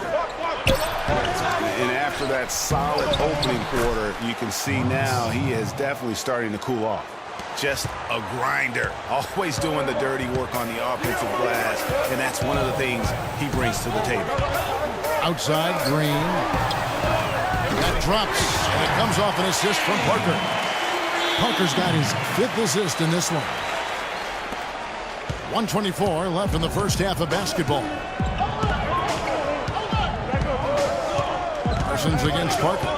And after that solid opening quarter, you can see now he is definitely starting to cool off. Just a grinder, always doing the dirty work on the offensive glass, and that's one of the things he brings to the table. Outside, Green. That drops, and it comes off an assist from Parker. Parker's got his 5th assist in this one. 1:24 left in the first half of basketball. Parsons against Parker.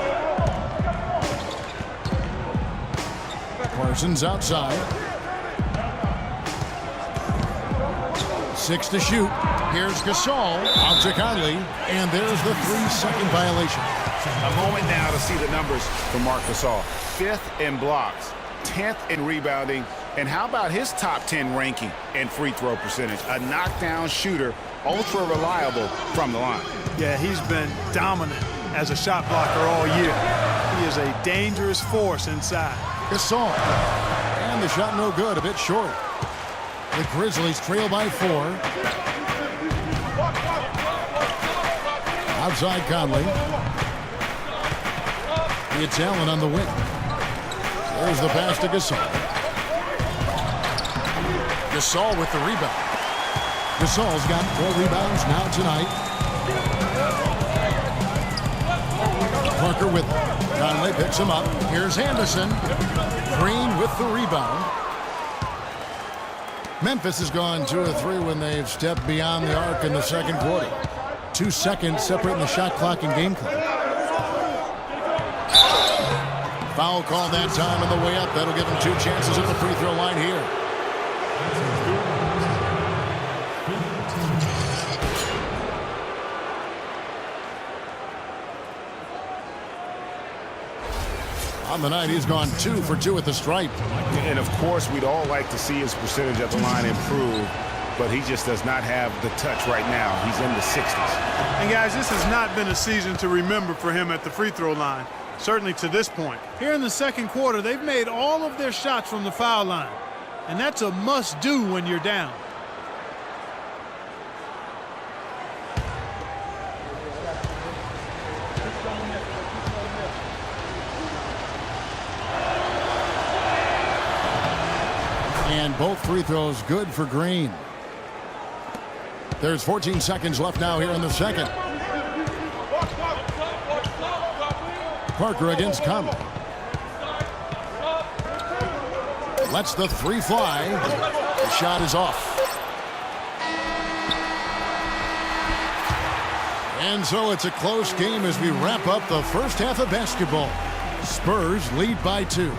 Parsons outside. 6 to shoot. Here's Gasol out to Conley, and there's the 3-second violation. A moment now to see the numbers for Marc Gasol. 5th in blocks, 10th in rebounding, and how about his top 10 ranking in free throw percentage? A knockdown shooter, ultra reliable from the line. Yeah, he's been dominant as a shot blocker all year. He is a dangerous force inside. Gasol, and the shot no good, a bit short. The Grizzlies trail by 4. Outside Conley. It's Allen on the wing. There's the pass to Gasol. Gasol with the rebound. Gasol's got 4 rebounds now tonight. Parker with him. Conley picks him up. Here's Anderson. Green with the rebound. Memphis has gone 2 of 3 when they've stepped beyond the arc in the second quarter. 2 seconds separating the shot clock and game clock. Foul call that time on the way up. That'll give them 2 chances at the free throw line here. On the night, he's gone 2 for 2 at the stripe. And of course, we'd all like to see his percentage at the line improve, but he just does not have the touch right now. He's in the 60s. And guys, this has not been a season to remember for him at the free throw line, certainly to this point. Here in the second quarter, they've made all of their shots from the foul line, and that's a must-do when you're down. And both free throws good for Green. There's 14 seconds left now here in the second. Parker against Conley. Lets the 3 fly. The shot is off. And so it's a close game as we wrap up the first half of basketball. Spurs lead by 2.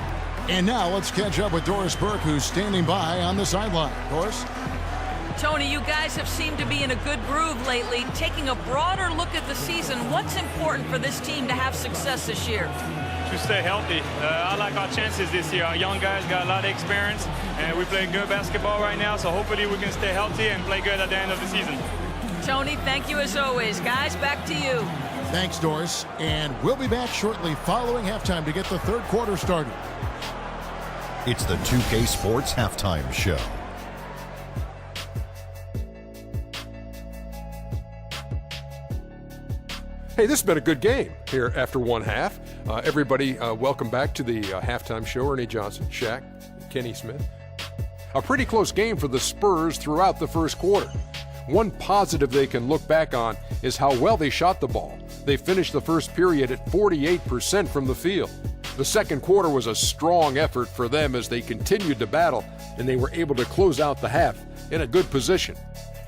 And now let's catch up with Doris Burke, who's standing by on the sideline. Doris? Tony, you guys have seemed to be in a good groove lately. Taking a broader look at the season, what's important for this team to have success this year? To stay healthy. I like our chances this year. Our young guys got a lot of experience, and we play good basketball right now, so hopefully we can stay healthy and play good at the end of the season. Tony, thank you as always. Guys, back to you. Thanks, Doris. And we'll be back shortly following halftime to get the third quarter started. It's the 2K Sports Halftime Show. Hey, this has been a good game here after one half. Everybody, welcome back to the halftime show. Ernie Johnson, Shaq, Kenny Smith. A pretty close game for the Spurs throughout the first quarter. One positive they can look back on is how well they shot the ball. They finished the first period at 48% from the field. The second quarter was a strong effort for them as they continued to battle, and they were able to close out the half in a good position.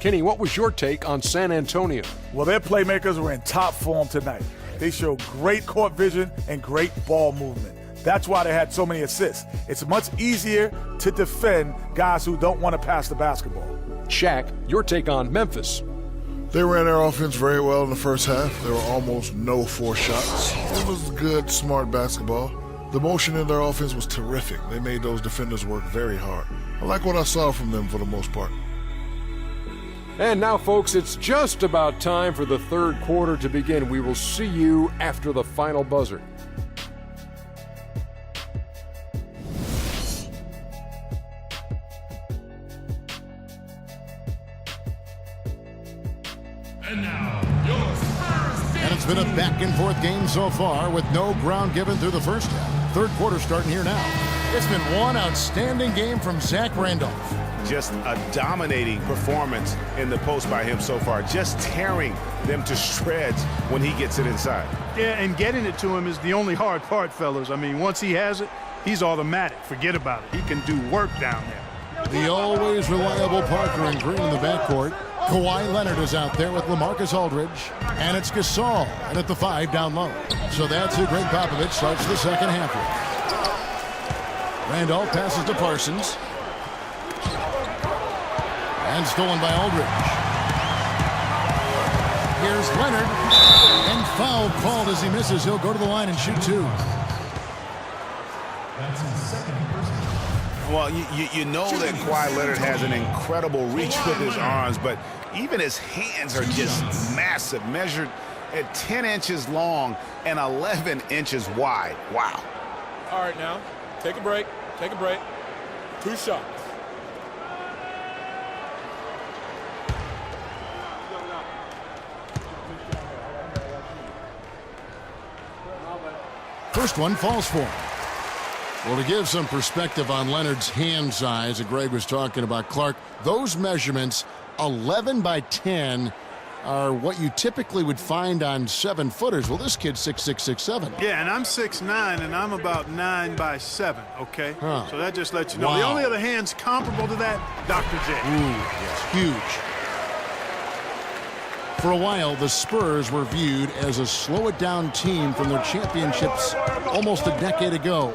Kenny, what was your take on San Antonio? Well, their playmakers were in top form tonight. They showed great court vision and great ball movement. That's why they had so many assists. It's much easier to defend guys who don't want to pass the basketball. Shaq, your take on Memphis? They ran their offense very well in the first half. There were almost no forced shots. It was good, smart basketball. The motion in their offense was terrific. They made those defenders work very hard. I like what I saw from them for the most part. And now, folks, it's just about time for the third quarter to begin. We will see you after the final buzzer. And it's been a back-and-forth game so far with no ground given through the first half. Third quarter starting here now. It's been one outstanding game from Zach Randolph. Just a dominating performance in the post by him so far, just tearing them to shreds when he gets it inside. Yeah, and getting it to him is the only hard part, fellas. I mean, once he has it, he's automatic. Forget about it. He can do work down there. The always reliable Parker and Green in the backcourt. Kawhi Leonard is out there with LaMarcus Aldridge. And it's Gasol and at the 5 down low. So that's who Greg Popovich starts the second half with. Randolph passes to Parsons. And stolen by Aldridge. Here's Leonard. And foul called as he misses. He'll go to the line and shoot 2. That's his second personal. Well, you know that Kawhi Leonard has an incredible reach with his arms, but even his hands are just massive, measured at 10 inches long and 11 inches wide. Wow. All right, now, take a break. Take a break. 2 shots. First one falls for him. Well, to give some perspective on Leonard's hand size that Greg was talking about, Clark, those measurements, 11 by 10, are what you typically would find on 7-footers. Well, this kid's 6'6", 6'7". Yeah, and I'm 6'9", and I'm about 9 by 7, okay? Huh. So that just lets you know. Wow. The only other hands comparable to that, Dr. J. Ooh, yes, huge. For a while, the Spurs were viewed as a slow-it-down team from their championships almost a decade ago.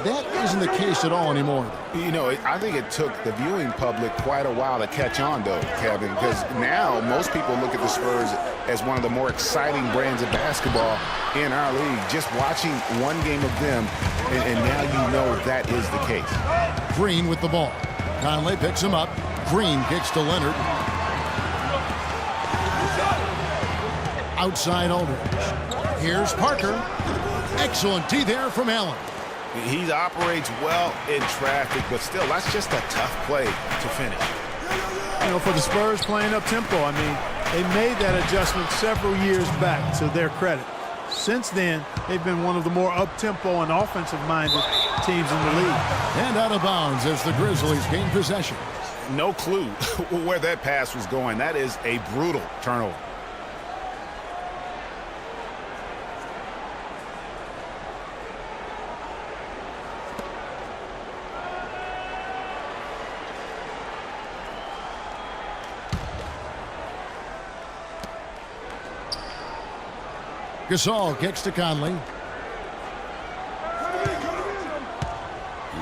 That isn't the case at all anymore. You know, I think it took the viewing public quite a while to catch on, though, Kevin, because now most people look at the Spurs as one of the more exciting brands of basketball in our league. Just watching one game of them, and now you know that is the case. Green with the ball. Conley picks him up. Green kicks to Leonard. Outside Aldridge. Here's Parker. Excellent D there from Allen. He operates well in traffic, but still, that's just a tough play to finish. You know, for the Spurs playing up-tempo, I mean, they made that adjustment several years back, to their credit. Since then, they've been one of the more up-tempo and offensive-minded teams in the league. And out of bounds as the Grizzlies gain possession. No clue where that pass was going. That is a brutal turnover. Gasol kicks to Conley.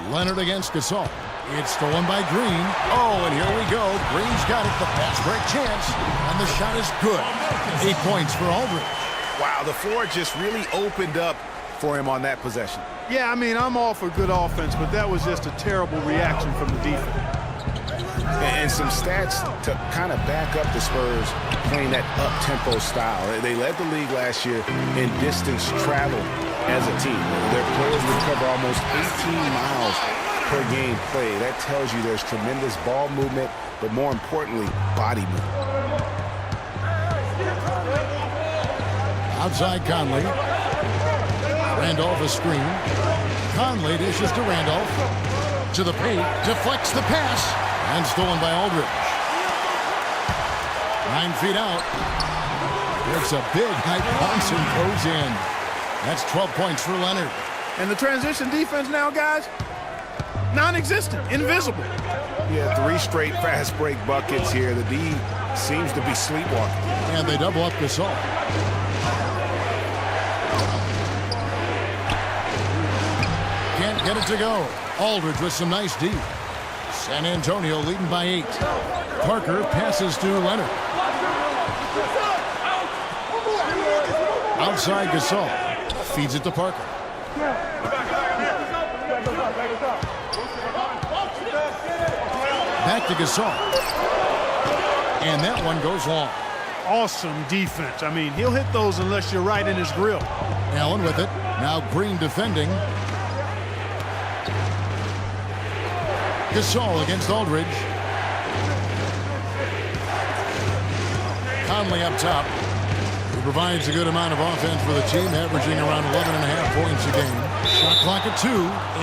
Leonard against Gasol. It's stolen by Green. Oh, and here we go. Green's got it. The fast break chance. And the shot is good. 8 points for Aldridge. Wow, the floor just really opened up for him on that possession. Yeah, I mean, I'm all for good offense, but that was just a terrible reaction from the defense. And some stats to kind of back up the Spurs playing that up-tempo style. They led the league last year in distance travel as a team. Their players would cover almost 18 miles per game played. That tells you there's tremendous ball movement, but more importantly, body movement. Outside Conley. Randolph a screen. Conley dishes to Randolph. To the paint. Deflects the pass. And stolen by Aldridge. 9 feet out. It's a big high bounce and goes in. That's 12 points for Leonard. And the transition defense now, guys, non-existent, invisible. Yeah, 3 straight fast break buckets here. The D seems to be sleepwalking. And they double up Gasol. Can't get it to go. Aldridge with some nice D. San Antonio leading by 8. Parker passes to Leonard. Outside Gasol. Feeds it to Parker. Back to Gasol. And that one goes long. Awesome defense. I mean, he'll hit those unless you're right in his grill. Allen with it. Now Green defending. Gasol against Aldridge. Conley up top. He provides a good amount of offense for the team, averaging around 11.5 points a game. Shot clock at 2,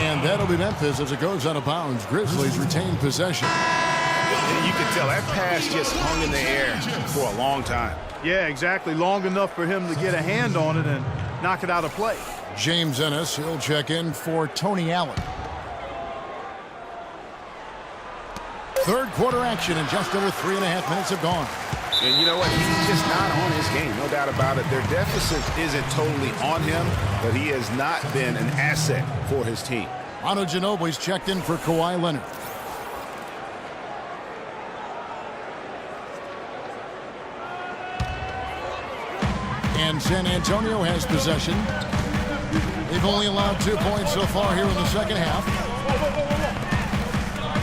and that'll be Memphis as it goes out of bounds. Grizzlies retain possession. You can tell that pass just hung in the air for a long time. Yeah, exactly. Long enough for him to get a hand on it and knock it out of play. James Ennis, he'll check in for Tony Allen. Third quarter action, and just over 3.5 minutes have gone. And you know what? He's just not on his game, no doubt about it. Their deficit isn't totally on him, but he has not been an asset for his team. Manu Ginobili's checked in for Kawhi Leonard. And San Antonio has possession. They've only allowed 2 points so far here in the second half.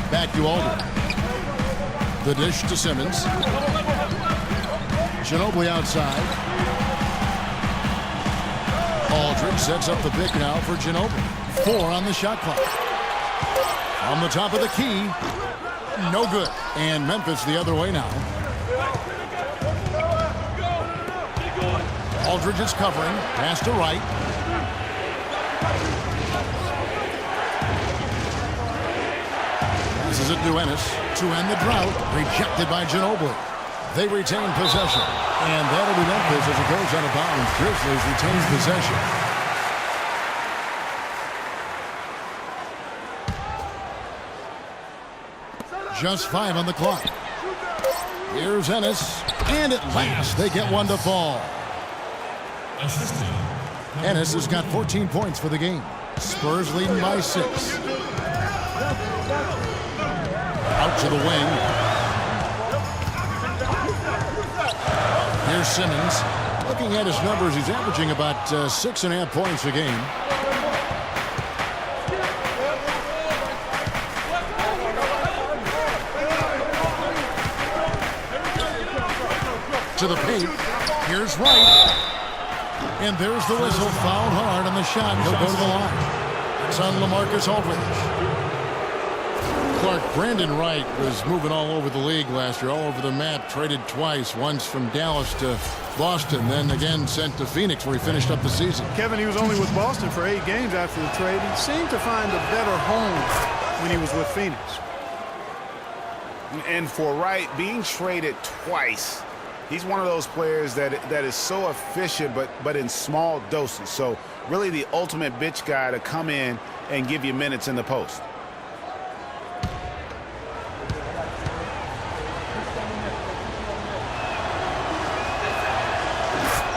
Back to Aldridge. The dish to Simmons. Ginobili outside. Aldridge sets up the pick now for Ginobili. 4 on the shot clock. On the top of the key. No good. And Memphis the other way now. Aldridge is covering. Pass to right. This is it to Ennis to end the drought. Rejected by Ginobili. They retain possession. And that'll be Memphis as it goes out of bounds. Grizzlies retains possession. Just 5 on the clock. Here's Ennis. And at last, they get one to fall. Ennis has got 14 points for the game. Spurs leading by 6. Out to the wing. Here's Simmons. Looking at his numbers, he's averaging about 6.5 points a game. To the paint. Here's Wright. And there's the whistle. Fouled hard on the shot. He'll go to the line. It's on LaMarcus Aldridge. Clark, Brandon Wright was moving all over the league last year, all over the map, traded twice, once from Dallas to Boston, then again sent to Phoenix where he finished up the season. Kevin, he was only with Boston for 8 games after the trade. He seemed to find a better home when he was with Phoenix. And for Wright, being traded twice, he's one of those players that is so efficient, but in small doses. So really the ultimate bitch guy to come in and give you minutes in the post.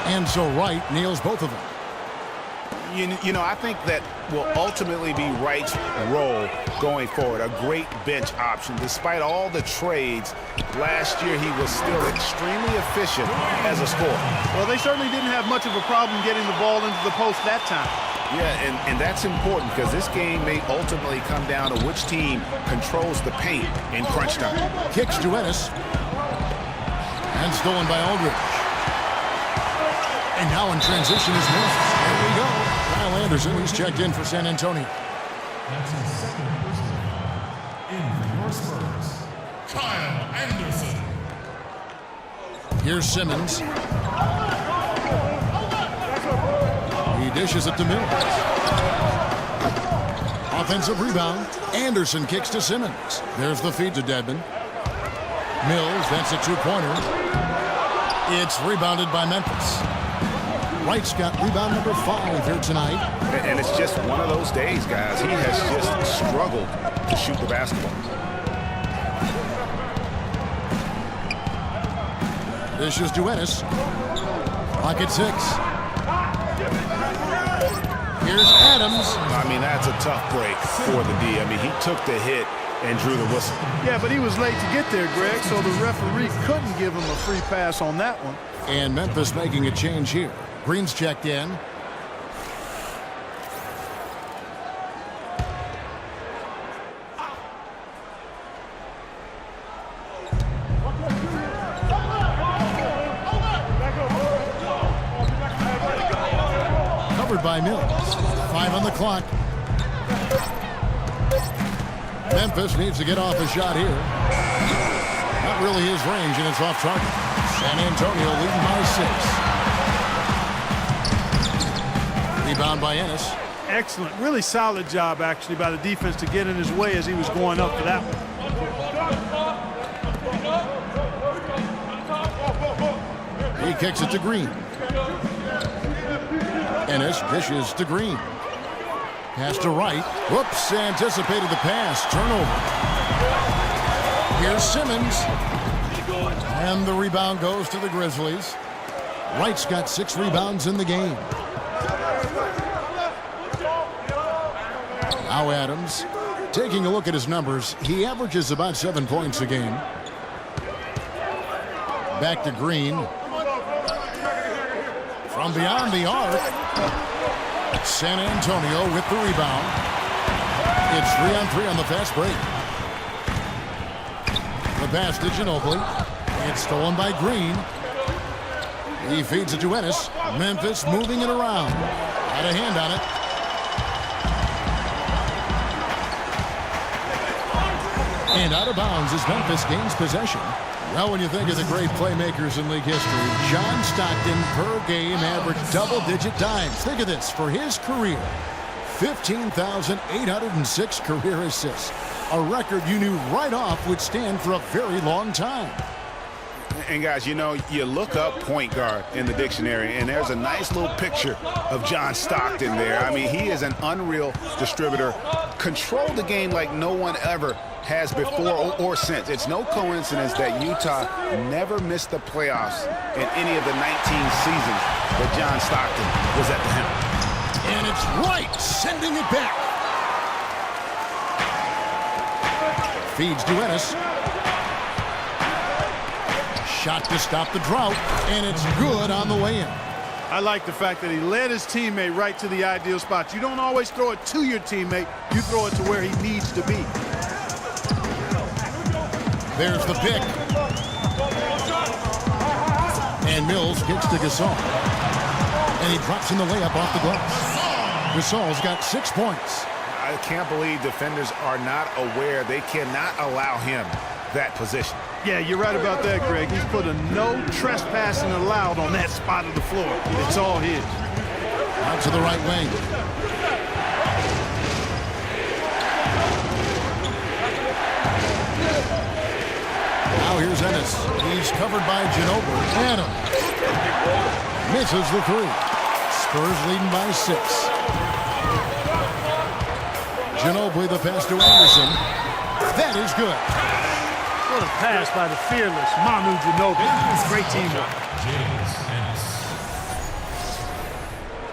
And so Wright nails both of them. You know, I think that will ultimately be Wright's role going forward, a great bench option. Despite all the trades, last year he was still extremely efficient as a scorer. Well, they certainly didn't have much of a problem getting the ball into the post that time. Yeah, and that's important because this game may ultimately come down to which team controls the paint in crunch time. Kicks to Ennis. And stolen by Aldridge. And now in transition is missed. There we go. Kyle Anderson, he's checked in for San Antonio. That's his second person. In for your Spurs, Kyle Anderson. Here's Simmons. He dishes it to Mills. Offensive rebound. Anderson kicks to Simmons. There's the feed to Dedmon. Mills, that's a 2-pointer. It's rebounded by Memphis. Wright's got rebound number 5 here tonight. And it's just one of those days, guys. He has just struggled to shoot the basketball. This is Duenas. Clock at 6. Here's Adams. I mean, that's a tough break for the D. I mean, he took the hit and drew the whistle. Yeah, but he was late to get there, Greg, so the referee couldn't give him a free pass on that one. And Memphis making a change here. Green's checked in. Covered by Mills. 5 on the clock. Memphis needs to get off a shot here. Not really his range, and it's off target. San Antonio leading by 6. Rebound by Ennis. Excellent. Really solid job, actually, by the defense to get in his way as he was going up for that one. He kicks it to Green. Ennis dishes to Green. Pass to Wright. Whoops, anticipated the pass. Turnover. Here's Simmons. And the rebound goes to the Grizzlies. Wright's got 6 rebounds in the game. Now Adams. Taking a look at his numbers, he averages about 7 points a game. Back to Green. From beyond the arc. San Antonio with the rebound. It's 3-on-3 on the fast break. The pass to Ginobili. It's stolen by Green. He feeds it to Ennis. Memphis moving it around. Had a hand on it. And out of bounds as Memphis gains possession. Well, when you think of the great playmakers in league history, John Stockton per game averaged double-digit dimes. Think of this. For his career, 15,806 career assists. A record you knew right off would stand for a very long time. And guys, you know, you look up point guard in the dictionary, and there's a nice little picture of John Stockton there. I mean, he is an unreal distributor. Controlled the game like no one ever has before or since. It's no coincidence that Utah never missed the playoffs in any of the 19 seasons that John Stockton was at the helm. And it's Wright sending it back. Feeds to Ennis. Shot to stop the drought, and it's good on the way in. I like the fact that he led his teammate right to the ideal spot. You don't always throw it to your teammate. You throw it to where he needs to be. There's the pick. And Mills kicks to Gasol. And he drops in the layup off the glass. Gasol's got 6 points. I can't believe defenders are not aware. They cannot allow him that position. Yeah, you're right about that, Greg. He's put a no trespassing allowed on that spot of the floor. It's all his. Out to the right wing. Now here's Ennis. He's covered by Ginobili. Adams misses the 3. Spurs leading by 6. Ginobili the pass to Anderson. That is good. What a pass by the fearless Manu Ginobili. Great teamwork.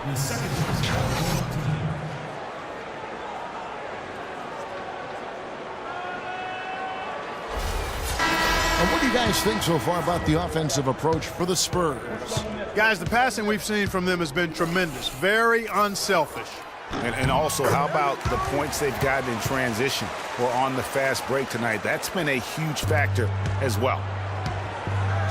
The second What do you guys think so far about the offensive approach for the Spurs? Guys, the passing we've seen from them has been tremendous. Very unselfish. And also, how about the points they've gotten in transition or on the fast break tonight? That's been a huge factor as well.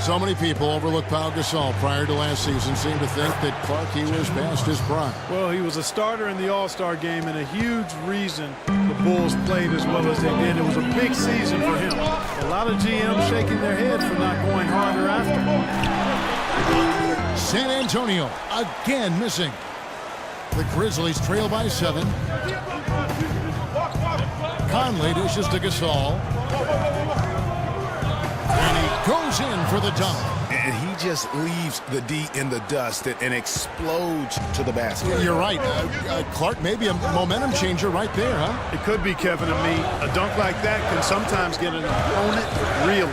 So many people overlook Pau Gasol prior to last season, seem to think that Clarkie was past his prime. Well, he was a starter in the All-Star game and a huge reason the Bulls played as well as they did. It was a big season for him. A lot of GMs shaking their head for not going harder after him. San Antonio again missing. The Grizzlies trail by 7. Conley dishes to Gasol. And he goes in for the dunk. and he just leaves the D in the dust and explodes to the basket. You're right. Clark, maybe a momentum changer right there, huh? It could be, Kevin and me. A dunk like that can sometimes get an opponent reeling.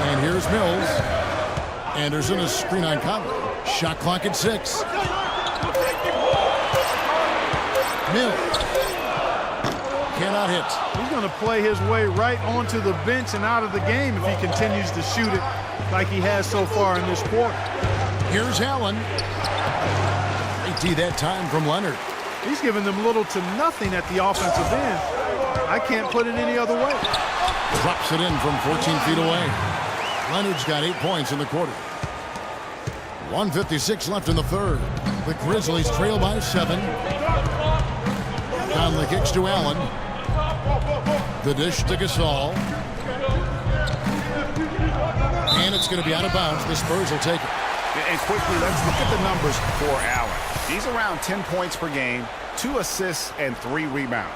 And here's Mills. Anderson, a screen on Conley. Shot clock at 6. Mills cannot hit. He's going to play his way right onto the bench and out of the game if he continues to shoot it like he has so far in this quarter. Here's Allen. Great D that time from Leonard. He's giving them little to nothing at the offensive end. I can't put it any other way. Drops it in from 14 feet away. Leonard's got 8 points in the quarter. 1:56 left in the third. The Grizzlies trail by 7. Conley kicks to Allen. The dish to Gasol. And it's going to be out of bounds. The Spurs will take it. And quickly, let's look at the numbers for Allen. He's around 10 points per game, 2 assists, and 3 rebounds.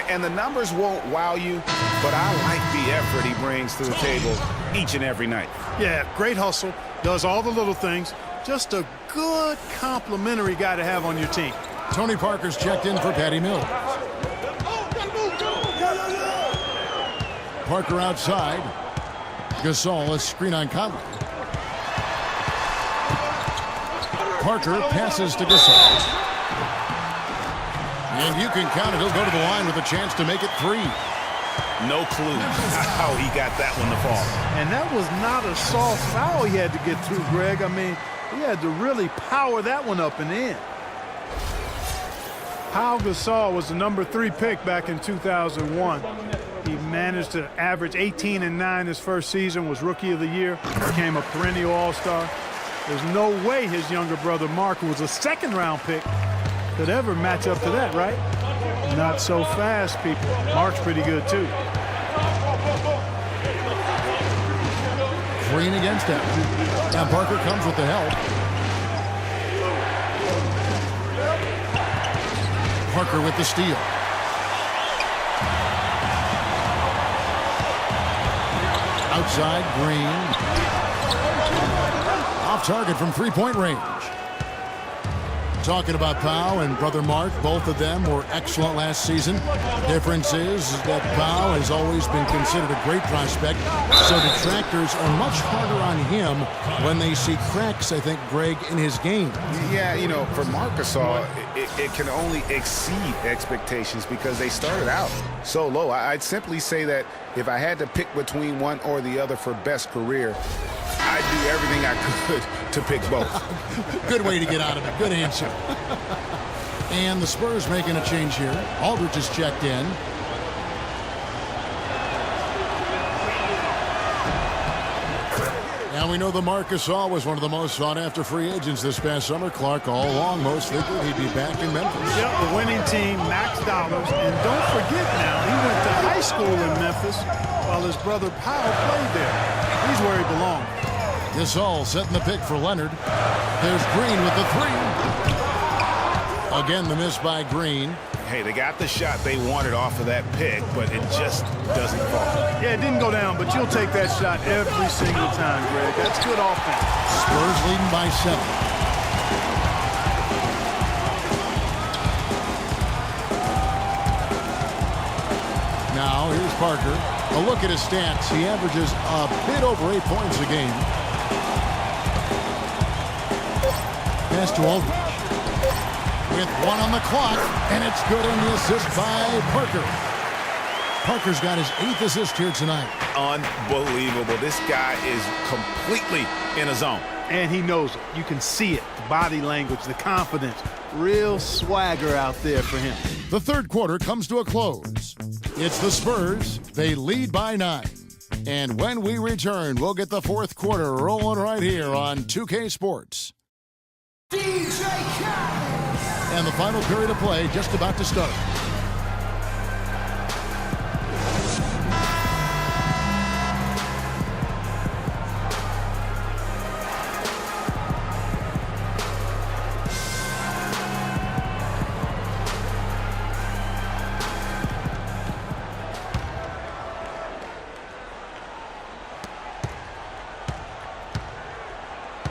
And the numbers won't wow you, but I like the effort he brings to the table each and every night. Yeah, great hustle. Does all the little things. Just a good complimentary guy to have on your team. Tony Parker's checked in for Patty Mills. Parker outside. Gasol, a screen on Conley. Parker passes to Gasol. And you can count it. He'll go to the line with a chance to make it 3. No clue how he got that one to fall. And that was not a soft foul he had to get through, Greg. I mean, he had to really power that one up and in. Pau Gasol was the number 3 pick back in 2001. He managed to average 18 and 9 his first season, was Rookie of the Year, became a perennial All-Star. There's no way his younger brother Mark, who was a second-round pick, could ever match up to that, right? Not so fast, people. Mark's pretty good, too. Green against him. Now Parker comes with the help. Parker with the steal. Outside, Green. Off target from three-point range. Talking about Pau and brother Mark, both of them were excellent last season. Difference is that Pau has always been considered a great prospect, so detractors are much harder on him when they see cracks, I think, Greg, in his game. Yeah, you know, for Marc Gasol, it can only exceed expectations because they started out so low. I'd simply say that if I had to pick between one or the other for best career, I'd do everything I could to pick both. Good way to get out of it. Good answer. And the Spurs making a change here. Aldridge is checked in. Now we know that Marc Gasol was one of the most sought-after free agents this past summer. Clark, all along, most figured he'd be back in Memphis. Yep, the winning team, max dollars. And don't forget now, he went to high school in Memphis while his brother Pau played there. He's where he belongs. Gasol setting the pick for Leonard. There's Green with the 3. Again, the miss by Green. Hey, they got the shot they wanted off of that pick, but it just doesn't fall. Yeah, it didn't go down, but you'll take that shot every single time, Greg. That's good offense. Spurs leading by 7. Now, here's Parker. A look at his stats. He averages a bit over 8 points a game. Pass to Aldridge. With 1 on the clock, and it's good on the assist by Parker. Parker's got his 8th assist here tonight. Unbelievable. This guy is completely in a zone. And he knows it. You can see it. The body language, the confidence. Real swagger out there for him. The third quarter comes to a close. It's the Spurs. They lead by 9. And when we return, we'll get the fourth quarter rolling right here on 2K Sports. DJ Khaled! And the final period of play just about to start.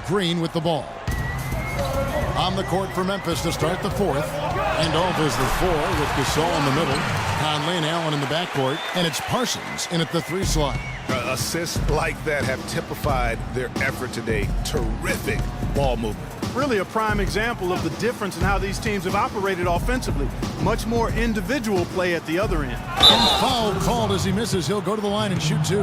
Green with the ball. On the court for Memphis to start the fourth. Handoff is the 4 with Gasol in the middle. Conley and Allen in the backcourt. And it's Parsons in at the 3 slot. Assists like that have typified their effort today. Terrific ball movement. Really a prime example of the difference in how these teams have operated offensively. Much more individual play at the other end. And foul called as he misses. He'll go to the line and shoot 2.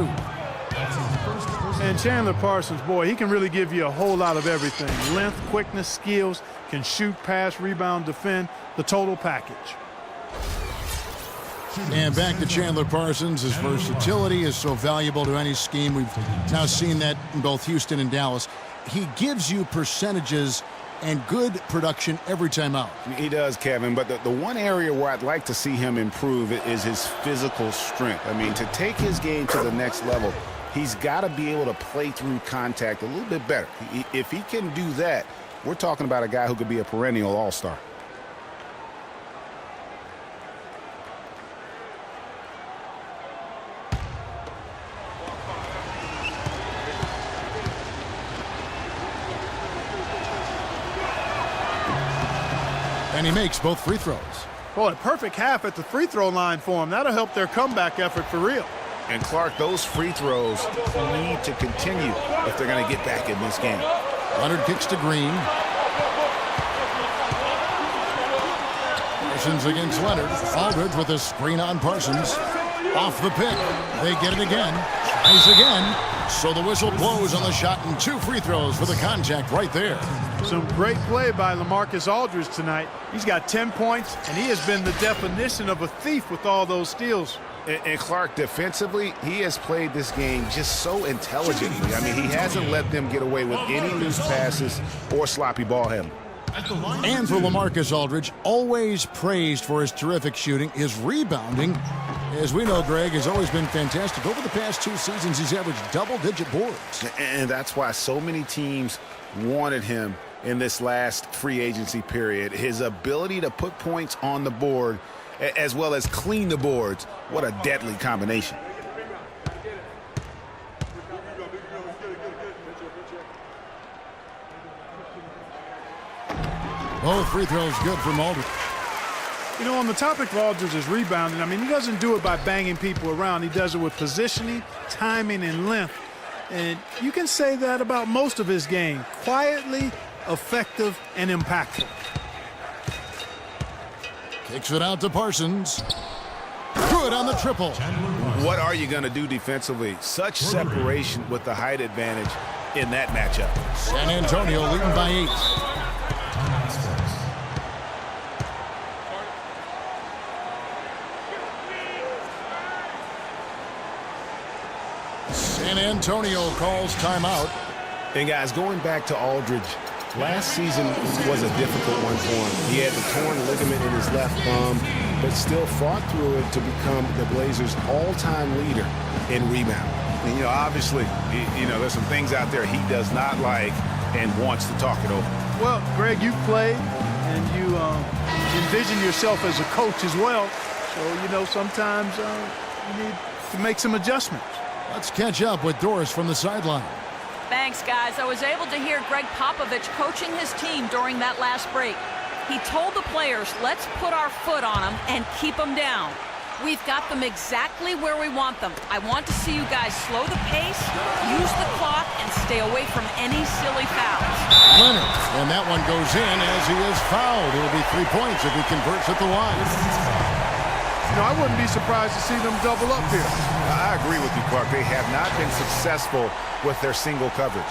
And Chandler Parsons, boy, he can really give you a whole lot of everything. Length, quickness, skills, can shoot, pass, rebound, defend, the total package. And back to Chandler Parsons. His versatility is so valuable to any scheme. We've now seen that in both Houston and Dallas. He gives you percentages and good production every time out. He does, Kevin, but the one area where I'd like to see him improve is his physical strength. I mean, to take his game to the next level, he's got to be able to play through contact a little bit better. If he can do that, we're talking about a guy who could be a perennial all-star. And he makes both free throws. Boy, a perfect half at the free throw line for him. That'll help their comeback effort for real. And Clark, those free throws need to continue if they're going to get back in this game. Leonard kicks to Green. Parsons against Leonard. Aldridge with a screen on Parsons. Off the pick. They get it again. Tries again. So the whistle blows on the shot and 2 free throws for the contact right there. Some great play by LaMarcus Aldridge tonight. He's got 10 points, and he has been the definition of a thief with all those steals. And Clark, defensively, he has played this game just so intelligently. I mean, he hasn't let them get away with any loose passes or sloppy ball handling. And for LaMarcus Aldridge, always praised for his terrific shooting. His rebounding, as we know, Greg, has always been fantastic. Over the past 2 seasons, he's averaged double-digit boards. And that's why so many teams wanted him in this last free agency period. His ability to put points on the board as well as clean the boards. What a deadly combination. Both free throws good from Aldridge. You know, on the topic of Aldridge's rebounding, I mean, he doesn't do it by banging people around. He does it with positioning, timing, and length. And you can say that about most of his game. Quietly, effective, and impactful. Kicks it out to Parsons. Good on the triple. What are you going to do defensively? Such separation with the height advantage in that matchup. San Antonio leading by 8. San Antonio calls timeout. And guys, going back to Aldridge, last season was a difficult one for him. He had the torn ligament in his left thumb, but still fought through it to become the Blazers' all-time leader in rebound. And, you know, obviously, you know, there's some things out there he does not like and wants to talk it over. Well, Greg, you played and you envision yourself as a coach as well. So, you know, sometimes you need to make some adjustments. Let's catch up with Doris from the sideline. Thanks, guys. I was able to hear Greg Popovich coaching his team during that last break. He told the players, let's put our foot on them and keep them down. We've got them exactly where we want them. I want to see you guys slow the pace, use the clock, and stay away from any silly fouls. Leonard, and that one goes in as he is fouled. It'll be 3 points if he converts at the line. You know, I wouldn't be surprised to see them double up here. I agree with you, Clark. They have not been successful with their single coverage.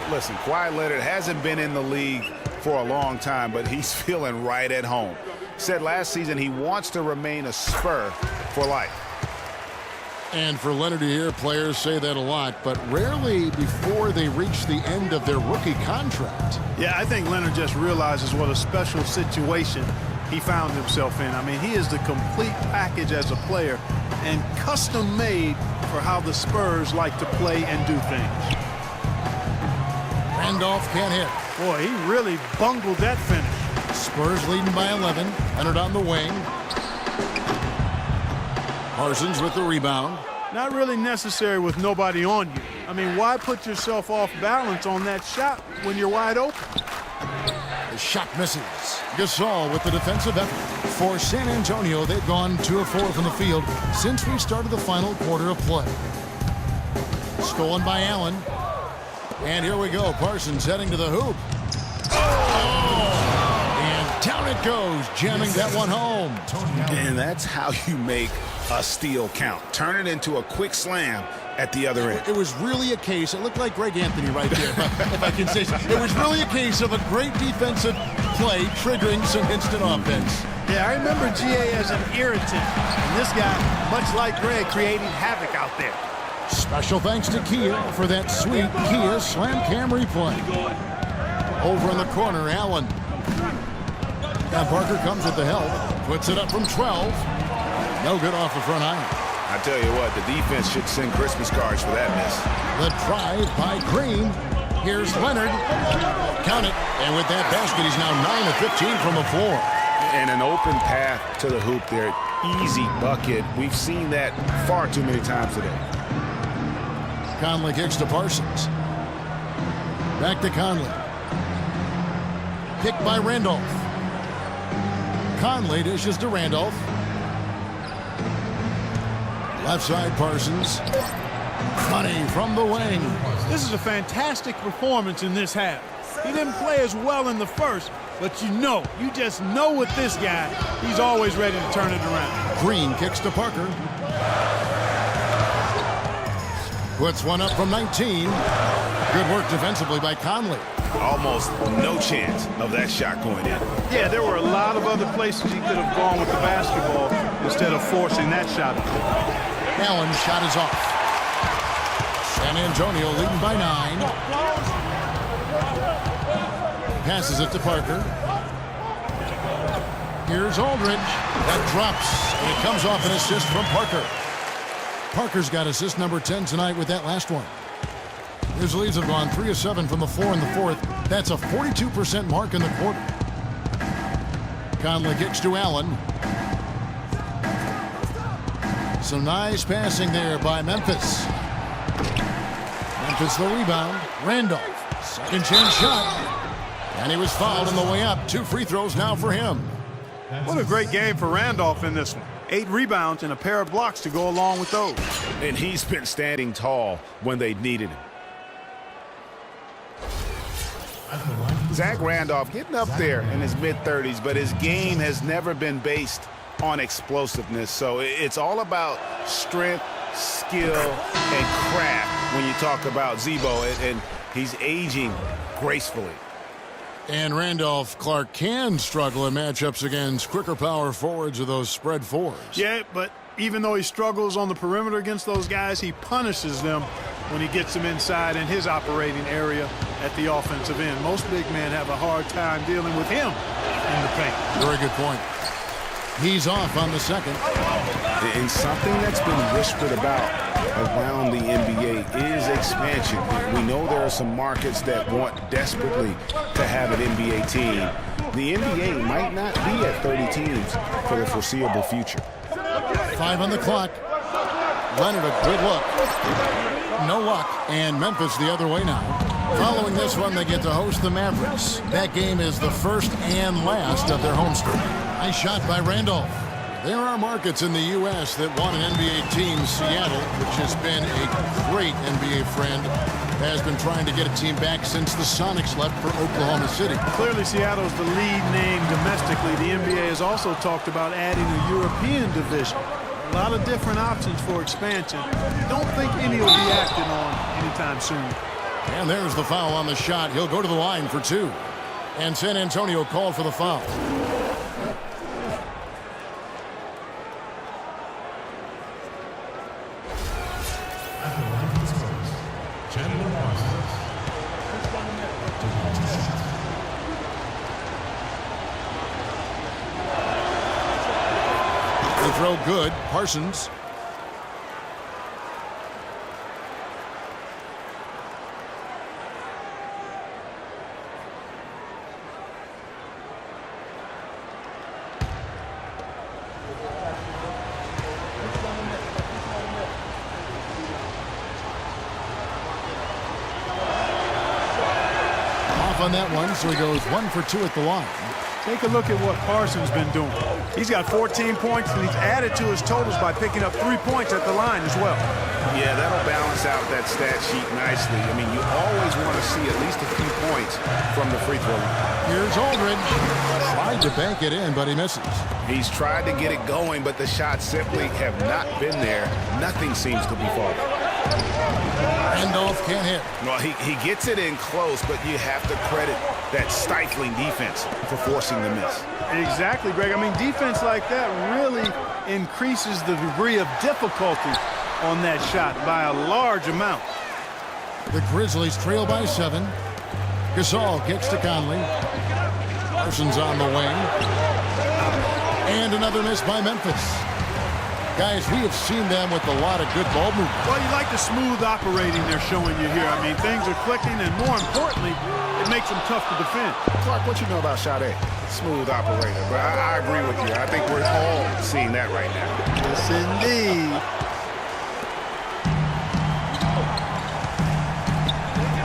Listen, Kawhi Leonard hasn't been in the league for a long time, but he's feeling right at home. Said last season he wants to remain a Spur for life. And for Leonard to hear players say that a lot, but rarely before they reach the end of their rookie contract. Yeah, I think Leonard just realizes what a special situation he found himself in. I mean, he is the complete package as a player and custom made for how the Spurs like to play and do things. Randolph can't hit. Boy, he really bungled that finish. Spurs leading by 11. Leonard on the wing. Parsons with the rebound. Not really necessary with nobody on you. I mean, why put yourself off balance on that shot when you're wide open? The shot misses. Gasol with the defensive effort. For San Antonio, they've gone 2 of 4 from the field since we started the final quarter of play. Stolen by Allen. And here we go. Parsons heading to the hoop. And down it goes, jamming that one home. And that's how you make a steal count. Turn it into a quick slam at the other end. It was really a case, it looked like Greg Anthony right there, if I can say so. It was really a case of a great defensive play triggering some instant offense. Yeah, I remember GA as an irritant. And this guy, much like Greg, creating havoc out there. Special thanks to Kia for that sweet Kia Slam Cam replay. Over in the corner, Allen. Now Parker comes with the help. Puts it up from 12. No good off the front iron. I tell you what, the defense should send Christmas cards for that miss. The drive by Green. Here's Leonard. Count it. And with that basket, he's now 9 of 15 from the floor. And an open path to the hoop there. Easy bucket. We've seen that far too many times today. Conley kicks to Parsons. Back to Conley. Picked by Randolph. Conley dishes to Randolph. Left side Parsons. Money from the wing. This is a fantastic performance in this half. He didn't play as well in the first, but you just know with this guy, he's always ready to turn it around. Green kicks to Parker. Puts one up from 19. Good work defensively by Conley. Almost no chance of that shot going in. Yeah, there were a lot of other places he could have gone with the basketball instead of forcing that shot. Allen's shot is off. San Antonio leading by 9. Passes it to Parker. Here's Aldridge. That drops, and it comes off an assist from Parker. Parker's got assist number 10 tonight with that last one. Grizzlies have gone 3 of 7 from the floor in the fourth. That's a 42% mark in the quarter. Conley kicks to Allen. Some nice passing there by Memphis. Memphis the rebound. Randolph. Second chance shot. And he was fouled on the way up. 2 free throws now for him. What a great game for Randolph in this one. 8 rebounds and a pair of blocks to go along with those. And he's been standing tall when they needed him. Zach Randolph getting up there in his mid-30s, but his game has never been based on explosiveness. So it's all about strength, skill, and craft when you talk about Zebo, and he's aging gracefully. And Randolph Clark can struggle in matchups against quicker power forwards or those spread fours. Yeah, but even though he struggles on the perimeter against those guys, he punishes them when he gets them inside in his operating area at the offensive end. Most big men have a hard time dealing with him in the paint. Very good point. He's off on the second. And something that's been whispered about around the NBA is expansion. We know there are some markets that want desperately to have an NBA team. The NBA might not be at 30 teams for the foreseeable future. 5 on the clock. Leonard, a good look. No luck. And Memphis the other way now. Following this one, they get to host the Mavericks. That game is the first and last of their homestand. Nice shot by Randolph. There are markets in the U.S. that want an NBA team. Seattle, which has been a great NBA friend, has been trying to get a team back since the Sonics left for Oklahoma City. Clearly, Seattle's the lead name domestically. The NBA has also talked about adding a European division. A lot of different options for expansion. Don't think any will be acted on anytime soon. And there's the foul on the shot. He'll go to the line for 2. And San Antonio called for the foul. The throw good. Parsons. on that one, so he goes 1 for 2 at the line. Take a look at what Parsons been doing. He's got 14 points, and he's added to his totals by picking up 3 points at the line as well. Yeah, that'll balance out that stat sheet nicely. I mean, you always want to see at least a few points from the free throw line. Here's Aldridge. Tried to bank it in, but he misses. He's tried to get it going, but the shots simply have not been there. Nothing seems to be falling. Randolph can't hit. Well, he gets it in close, but you have to credit that stifling defense for forcing the miss. Exactly, Greg. I mean, defense like that really increases the degree of difficulty on that shot by a large amount. The Grizzlies trail by 7. Gasol kicks to Conley. Parsons on the wing. And another miss by Memphis. Guys, we have seen them with a lot of good ball movement. Well, you like the smooth operating they're showing you here. I mean, things are clicking, and more importantly, it makes them tough to defend. Clark, what you know about Sade? Smooth operator. But I agree with you. I think we're all seeing that right now. Yes, indeed.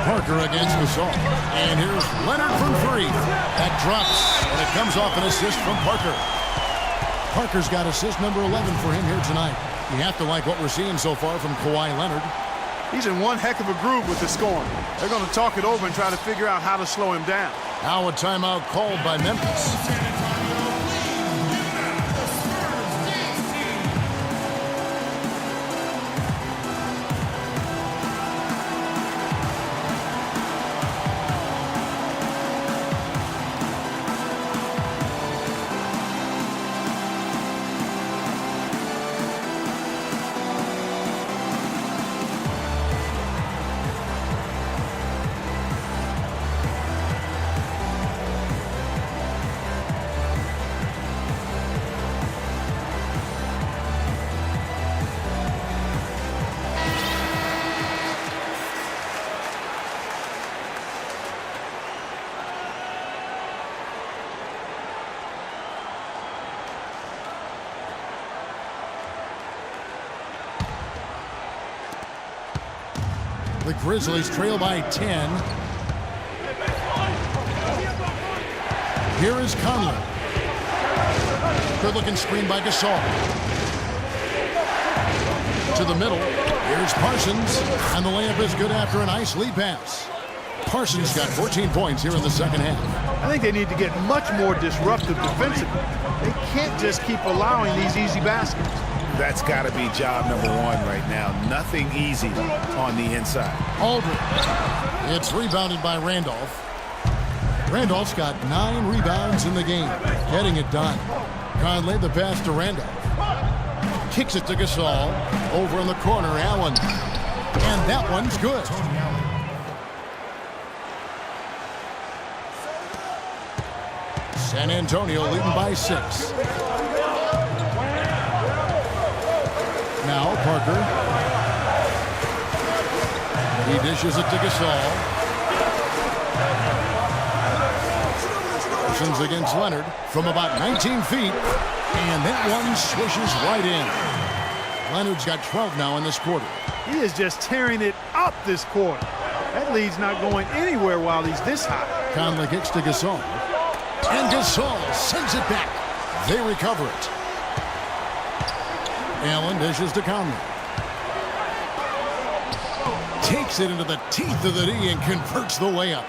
Parker against Gasol. And here's Leonard from 3. That drops, and it comes off an assist from Parker. Parker's got assist number 11 for him here tonight. You have to like what we're seeing so far from Kawhi Leonard. He's in one heck of a groove with the scoring. They're going to talk it over and try to figure out how to slow him down. Now a timeout called by Memphis. The Grizzlies trail by 10. Here is Conley. Good-looking screen by Gasol. To the middle. Here's Parsons. And the layup is good after a nice lead pass. Parsons got 14 points here in the second half. I think they need to get much more disruptive defensively. They can't just keep allowing these easy baskets. That's got to be job number 1 right now. Nothing easy on the inside. Aldridge. It's rebounded by Randolph. Randolph's got 9 rebounds in the game, getting it done. Conley the pass to Randolph. Kicks it to Gasol. Over in the corner, Allen. And that one's good. San Antonio leading by 6. Now Parker. He dishes it to Gasol. Parsons against Leonard from about 19 feet. And that one swishes right in. Leonard's got 12 now in this quarter. He is just tearing it up this quarter. That lead's not going anywhere while he's this high. Conley kicks to Gasol. And Gasol sends it back. They recover it. Allen dishes to Conley. Takes it into the teeth of the D and converts the layup.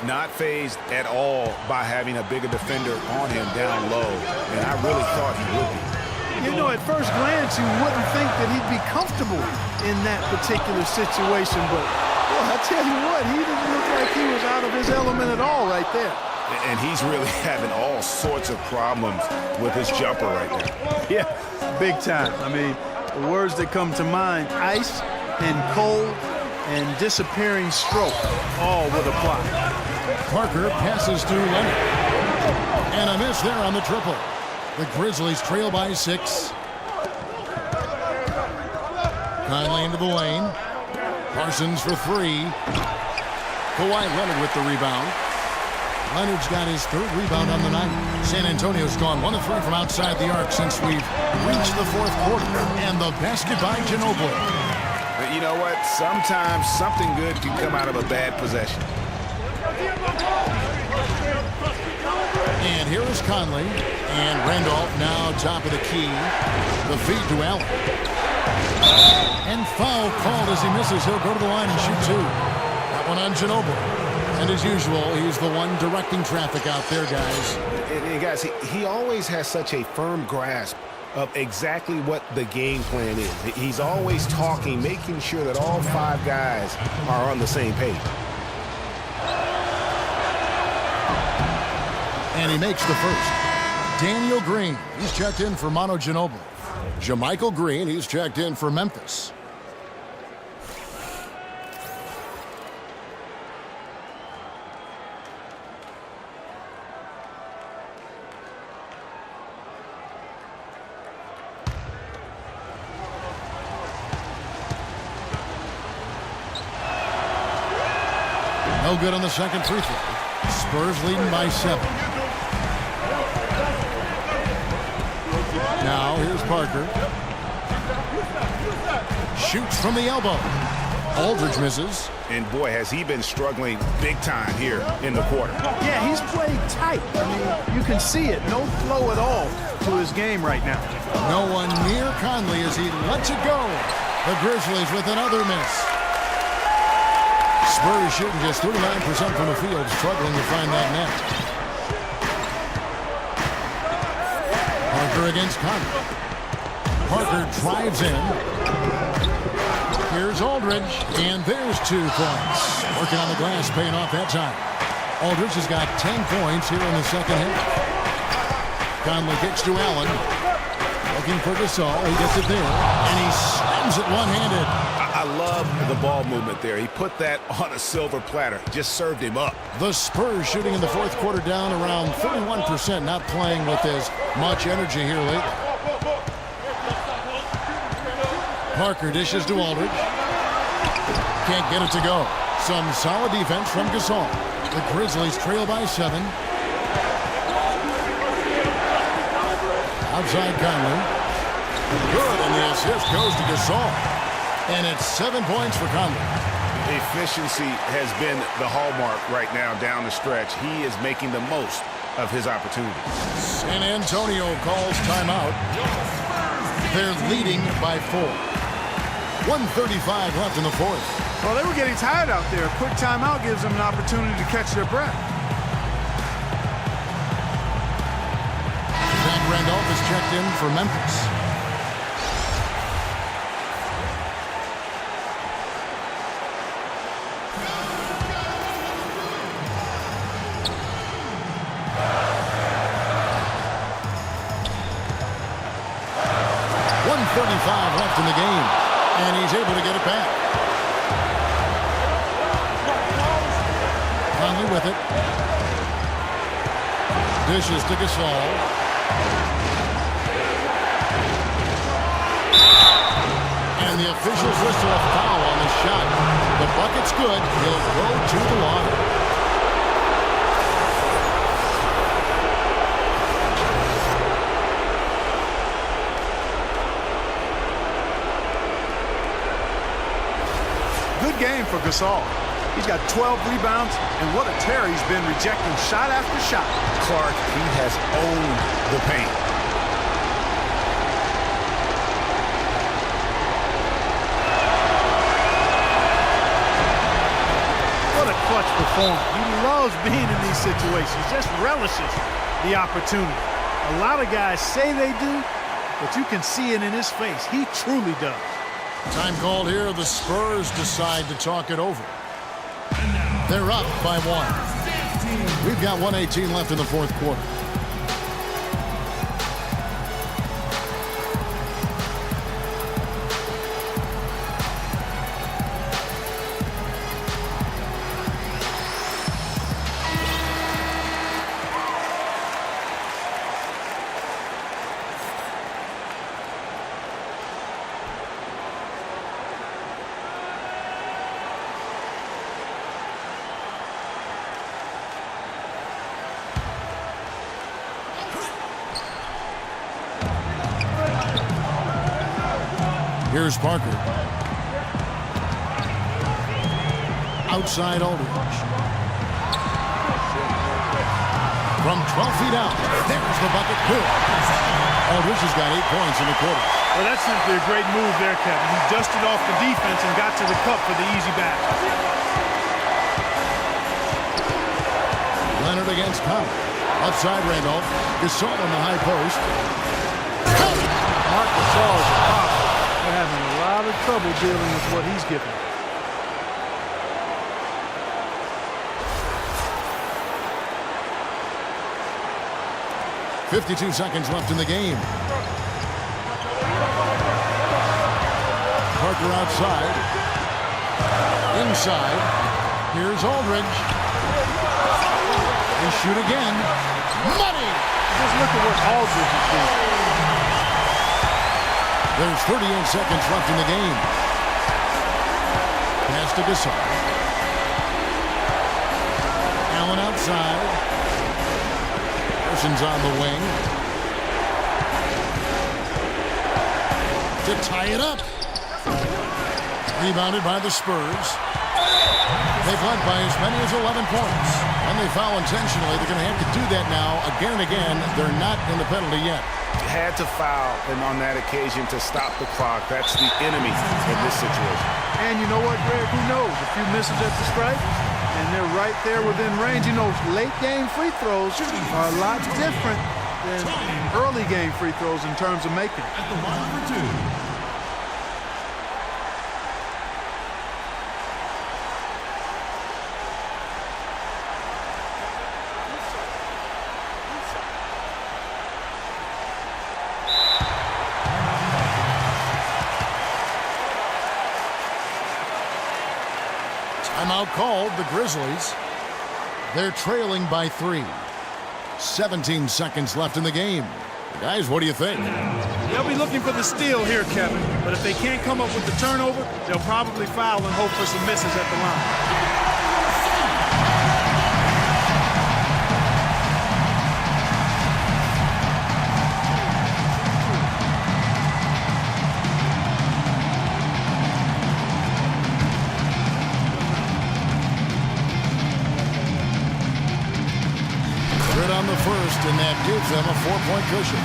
Not fazed at all by having a bigger defender on him down low. And I really thought he would be. You know, at first glance, you wouldn't think that he'd be comfortable in that particular situation. But, well, I tell you what, he didn't look like he was out of his element at all right there. And he's really having all sorts of problems with his jumper right now. Yeah, big time. I mean, the words that come to mind, ice and cold and disappearing stroke, all would apply. Parker passes to Leonard. And a miss there on the triple. The Grizzlies trail by 6. Conley into the lane. Parsons for 3. Kawhi Leonard with the rebound. Leonard's got his 3rd rebound on the night. San Antonio's gone 1 of 3 from outside the arc since we've reached the 4th quarter. And the basket by Ginobili. But you know what? Sometimes something good can come out of a bad possession. And here is Conley. And Randolph now top of the key. The feed to Allen. And foul called as he misses. He'll go to the line and shoot two. That one on Ginobili. And as usual, he's the one directing traffic out there, guys. And guys, he always has such a firm grasp of exactly what the game plan is. He's always talking, making sure that all five guys are on the same page. And he makes the first. Daniel Green, he's checked in for Manu Ginobili. Jermichael Green, he's checked in for Memphis. No good on the second free throw. Spurs leading by 7. Now here's Parker. Shoots from the elbow. Aldridge misses. And boy, has he been struggling big time here in the quarter. Yeah, he's played tight. I mean, you can see it. No flow at all to his game right now. No one near Conley as he lets it go. The Grizzlies with another miss. Spurs shooting just 39% from the field, struggling to find that net. Parker against Conley. Parker drives in. Here's Aldridge, and there's 2 points. Working on the glass, paying off that time. Aldridge has got 10 points here in the second half. Conley kicks to Allen. Looking for Gasol. He gets it there, and he slams it one-handed. I love the ball movement there. He put that on a silver platter. Just served him up. The Spurs shooting in the fourth quarter down around 31%, not playing with as much energy here lately. Parker dishes to Aldridge. Can't get it to go. Some solid defense from Gasol. The Grizzlies trail by 7. Outside Conley. Good, and the assist goes to Gasol. And it's 7 points for Conley. Efficiency has been the hallmark right now down the stretch. He is making the most of his opportunities. San Antonio calls timeout. They're leading by 4. 1:35 left in the fourth. Well, they were getting tired out there. A quick timeout gives them an opportunity to catch their breath. Zach Randolph is checked in for Memphis. Left in the game, and he's able to get it back. Conley with it. Dishes to Gasol. And the officials whistle a foul on the shot. The bucket's good. He'll go to the line. Good game for Gasol. He's got 12 rebounds, and what a tear he's been rejecting shot after shot. Clark, he has owned the paint. What a clutch performance. He loves being in these situations, just relishes the opportunity. A lot of guys say they do, but you can see it in his face. He truly does. Time called here. The Spurs decide to talk it over. They're up by 1. We've got 1:18 left in the fourth quarter. Here's Parker. Outside Aldridge. from 12 feet out. There's the bucket. Good. Aldridge has got 8 points in the quarter. Well, that's simply a great move there, Kevin. He dusted off the defense and got to the cup for the easy basket. Leonard against Powell. Outside Randolph. Gasol on the high post. Marc Gasol is a pop. They're having a lot of trouble dealing with what he's given. .52 seconds left in the game. Parker outside. Inside. Here's Aldridge. They shoot again. Money! Just look at what Aldridge is doing. There's 38 seconds left in the game. Pass to Gasol. Allen outside. Parsons on the wing. To tie it up. Rebounded by the Spurs. They've led by as many as 11 points. And they foul intentionally. They're going to have to do that now again and again. They're not in the penalty yet. Had to foul, and on that occasion to stop the clock. That's the enemy in this situation. And you know what, Greg? Who knows? A few misses at the stripe, and they're right there within range. You know, late game free throws are a lot different than early game free throws in terms of making. At the line for two. Timeout called, the Grizzlies. They're trailing by 3. 17 seconds left in the game. Guys, what do you think? They'll be looking for the steal here, Kevin. But if they can't come up with the turnover, they'll probably foul and hope for some misses at the line. On the first, and that gives them a 4-point cushion.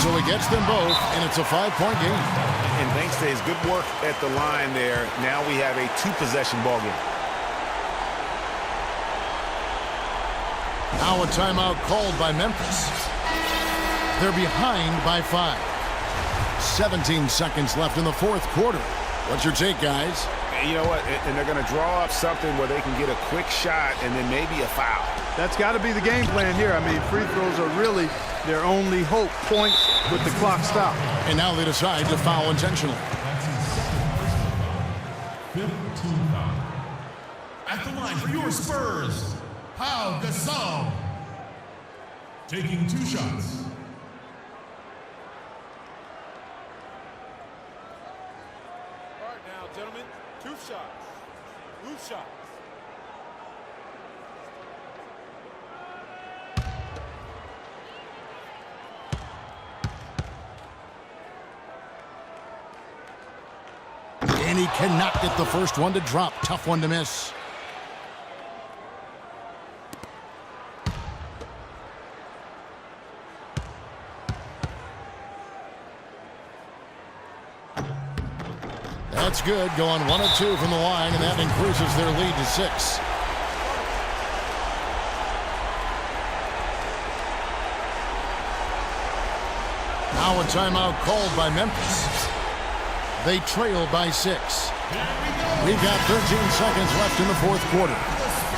So he gets them both, and it's a 5-point game. And thanks to his good work at the line there, now we have a 2-possession ball game. Now a timeout called by Memphis. They're behind by 5. 17 seconds left in the fourth quarter. What's your take, guys? You know what? And they're going to draw up something where they can get a quick shot and then maybe a foul. That's got to be the game plan here. I mean, free throws are really their only hope. Points with the clock stopped. And now they decide to foul intentionally. That's his second personal. 5th team foul. At the line for your Spurs, Pau Gasol. Taking 2 shots. Gentlemen, 2 shots. 2 shots. And he cannot get the first one to drop. Tough one to miss. That's good, going 1 of 2 from the line, and that increases their lead to 6. Now a timeout called by Memphis. They trail by 6. We've got 13 seconds left in the fourth quarter.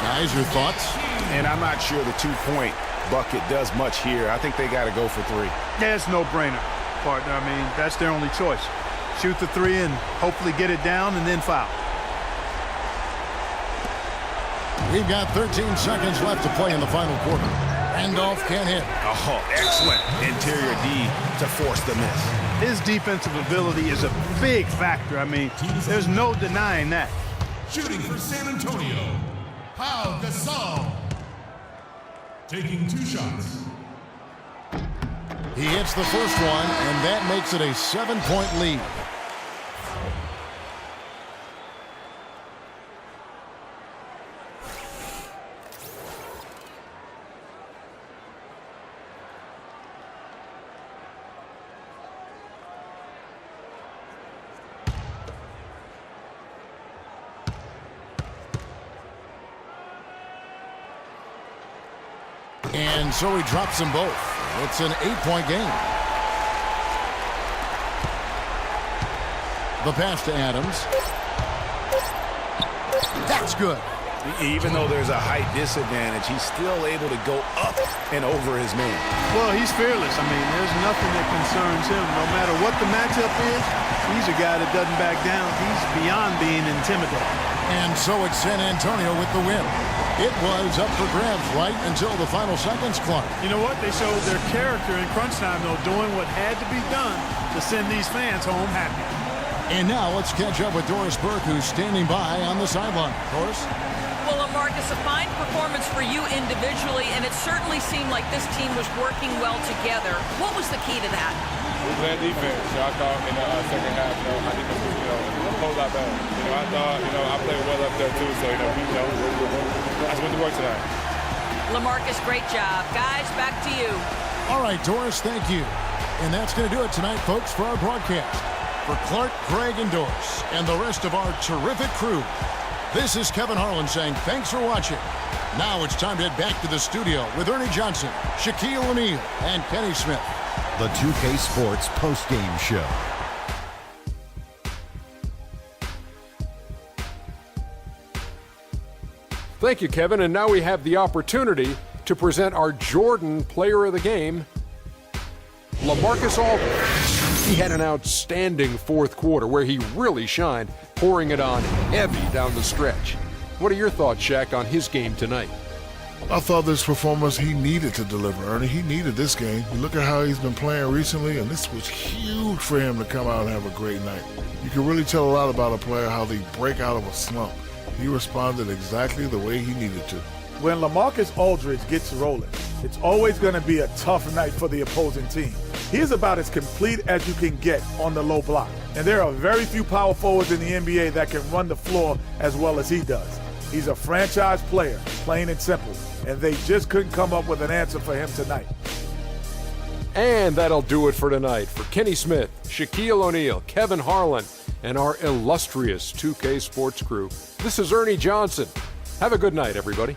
Guys, your thoughts? And I'm not sure the 2-point bucket does much here. I think they got to go for 3. Yeah, it's no-brainer, partner. I mean, that's their only choice. Shoot the 3 and hopefully get it down and then foul. We've got 13 seconds left to play in the final quarter. Randolph can't hit. Oh, excellent interior D to force the miss. His defensive ability is a big factor. I mean, there's no denying that. Shooting for San Antonio, Pau Gasol. Taking 2 shots. He hits the first one, and that makes it a 7-point lead. And so he drops them both. It's an 8-point game. The pass to Adams. That's good. Even though there's a height disadvantage, he's still able to go up and over his man. Well, he's fearless. I mean, there's nothing that concerns him. No matter what the matchup is, he's a guy that doesn't back down. He's beyond being intimidated. And so it's San Antonio with the win. It was up for grabs right until the final seconds, Clark. You know what? They showed their character in crunch time, though, doing what had to be done to send these fans home happy. And now let's catch up with Doris Burke, who's standing by on the sideline. Doris? Well, Marcus, a fine performance for you individually, and it certainly seemed like this team was working well together. What was the key to that? We played defense. I thought in the second half, our defense was, a whole lot better. I thought, I played well up there too. So, I just went to work tonight. LaMarcus, great job. Guys, back to you. All right, Doris, thank you. And that's going to do it tonight, folks, for our broadcast. For Clark, Craig, and Doris, and the rest of our terrific crew, this is Kevin Harlan saying thanks for watching. Now it's time to head back to the studio with Ernie Johnson, Shaquille O'Neal, and Kenny Smith. The 2K Sports postgame show. Thank you, Kevin. And now we have the opportunity to present our Jordan Player of the Game, LaMarcus Aldridge. He had an outstanding fourth quarter where he really shined, pouring it on heavy down the stretch. What are your thoughts, Shaq, on his game tonight? I thought this performance he needed to deliver, Ernie. He needed this game. You look at how he's been playing recently, and this was huge for him to come out and have a great night. You can really tell a lot about a player, how they break out of a slump. He responded exactly the way he needed to. When LaMarcus Aldridge gets rolling, it's always going to be a tough night for the opposing team. He is about as complete as you can get on the low block. And there are very few power forwards in the NBA that can run the floor as well as he does. He's a franchise player, plain and simple, and they just couldn't come up with an answer for him tonight. And that'll do it for tonight. For Kenny Smith, Shaquille O'Neal, Kevin Harlan, and our illustrious 2K Sports crew, this is Ernie Johnson. Have a good night, everybody.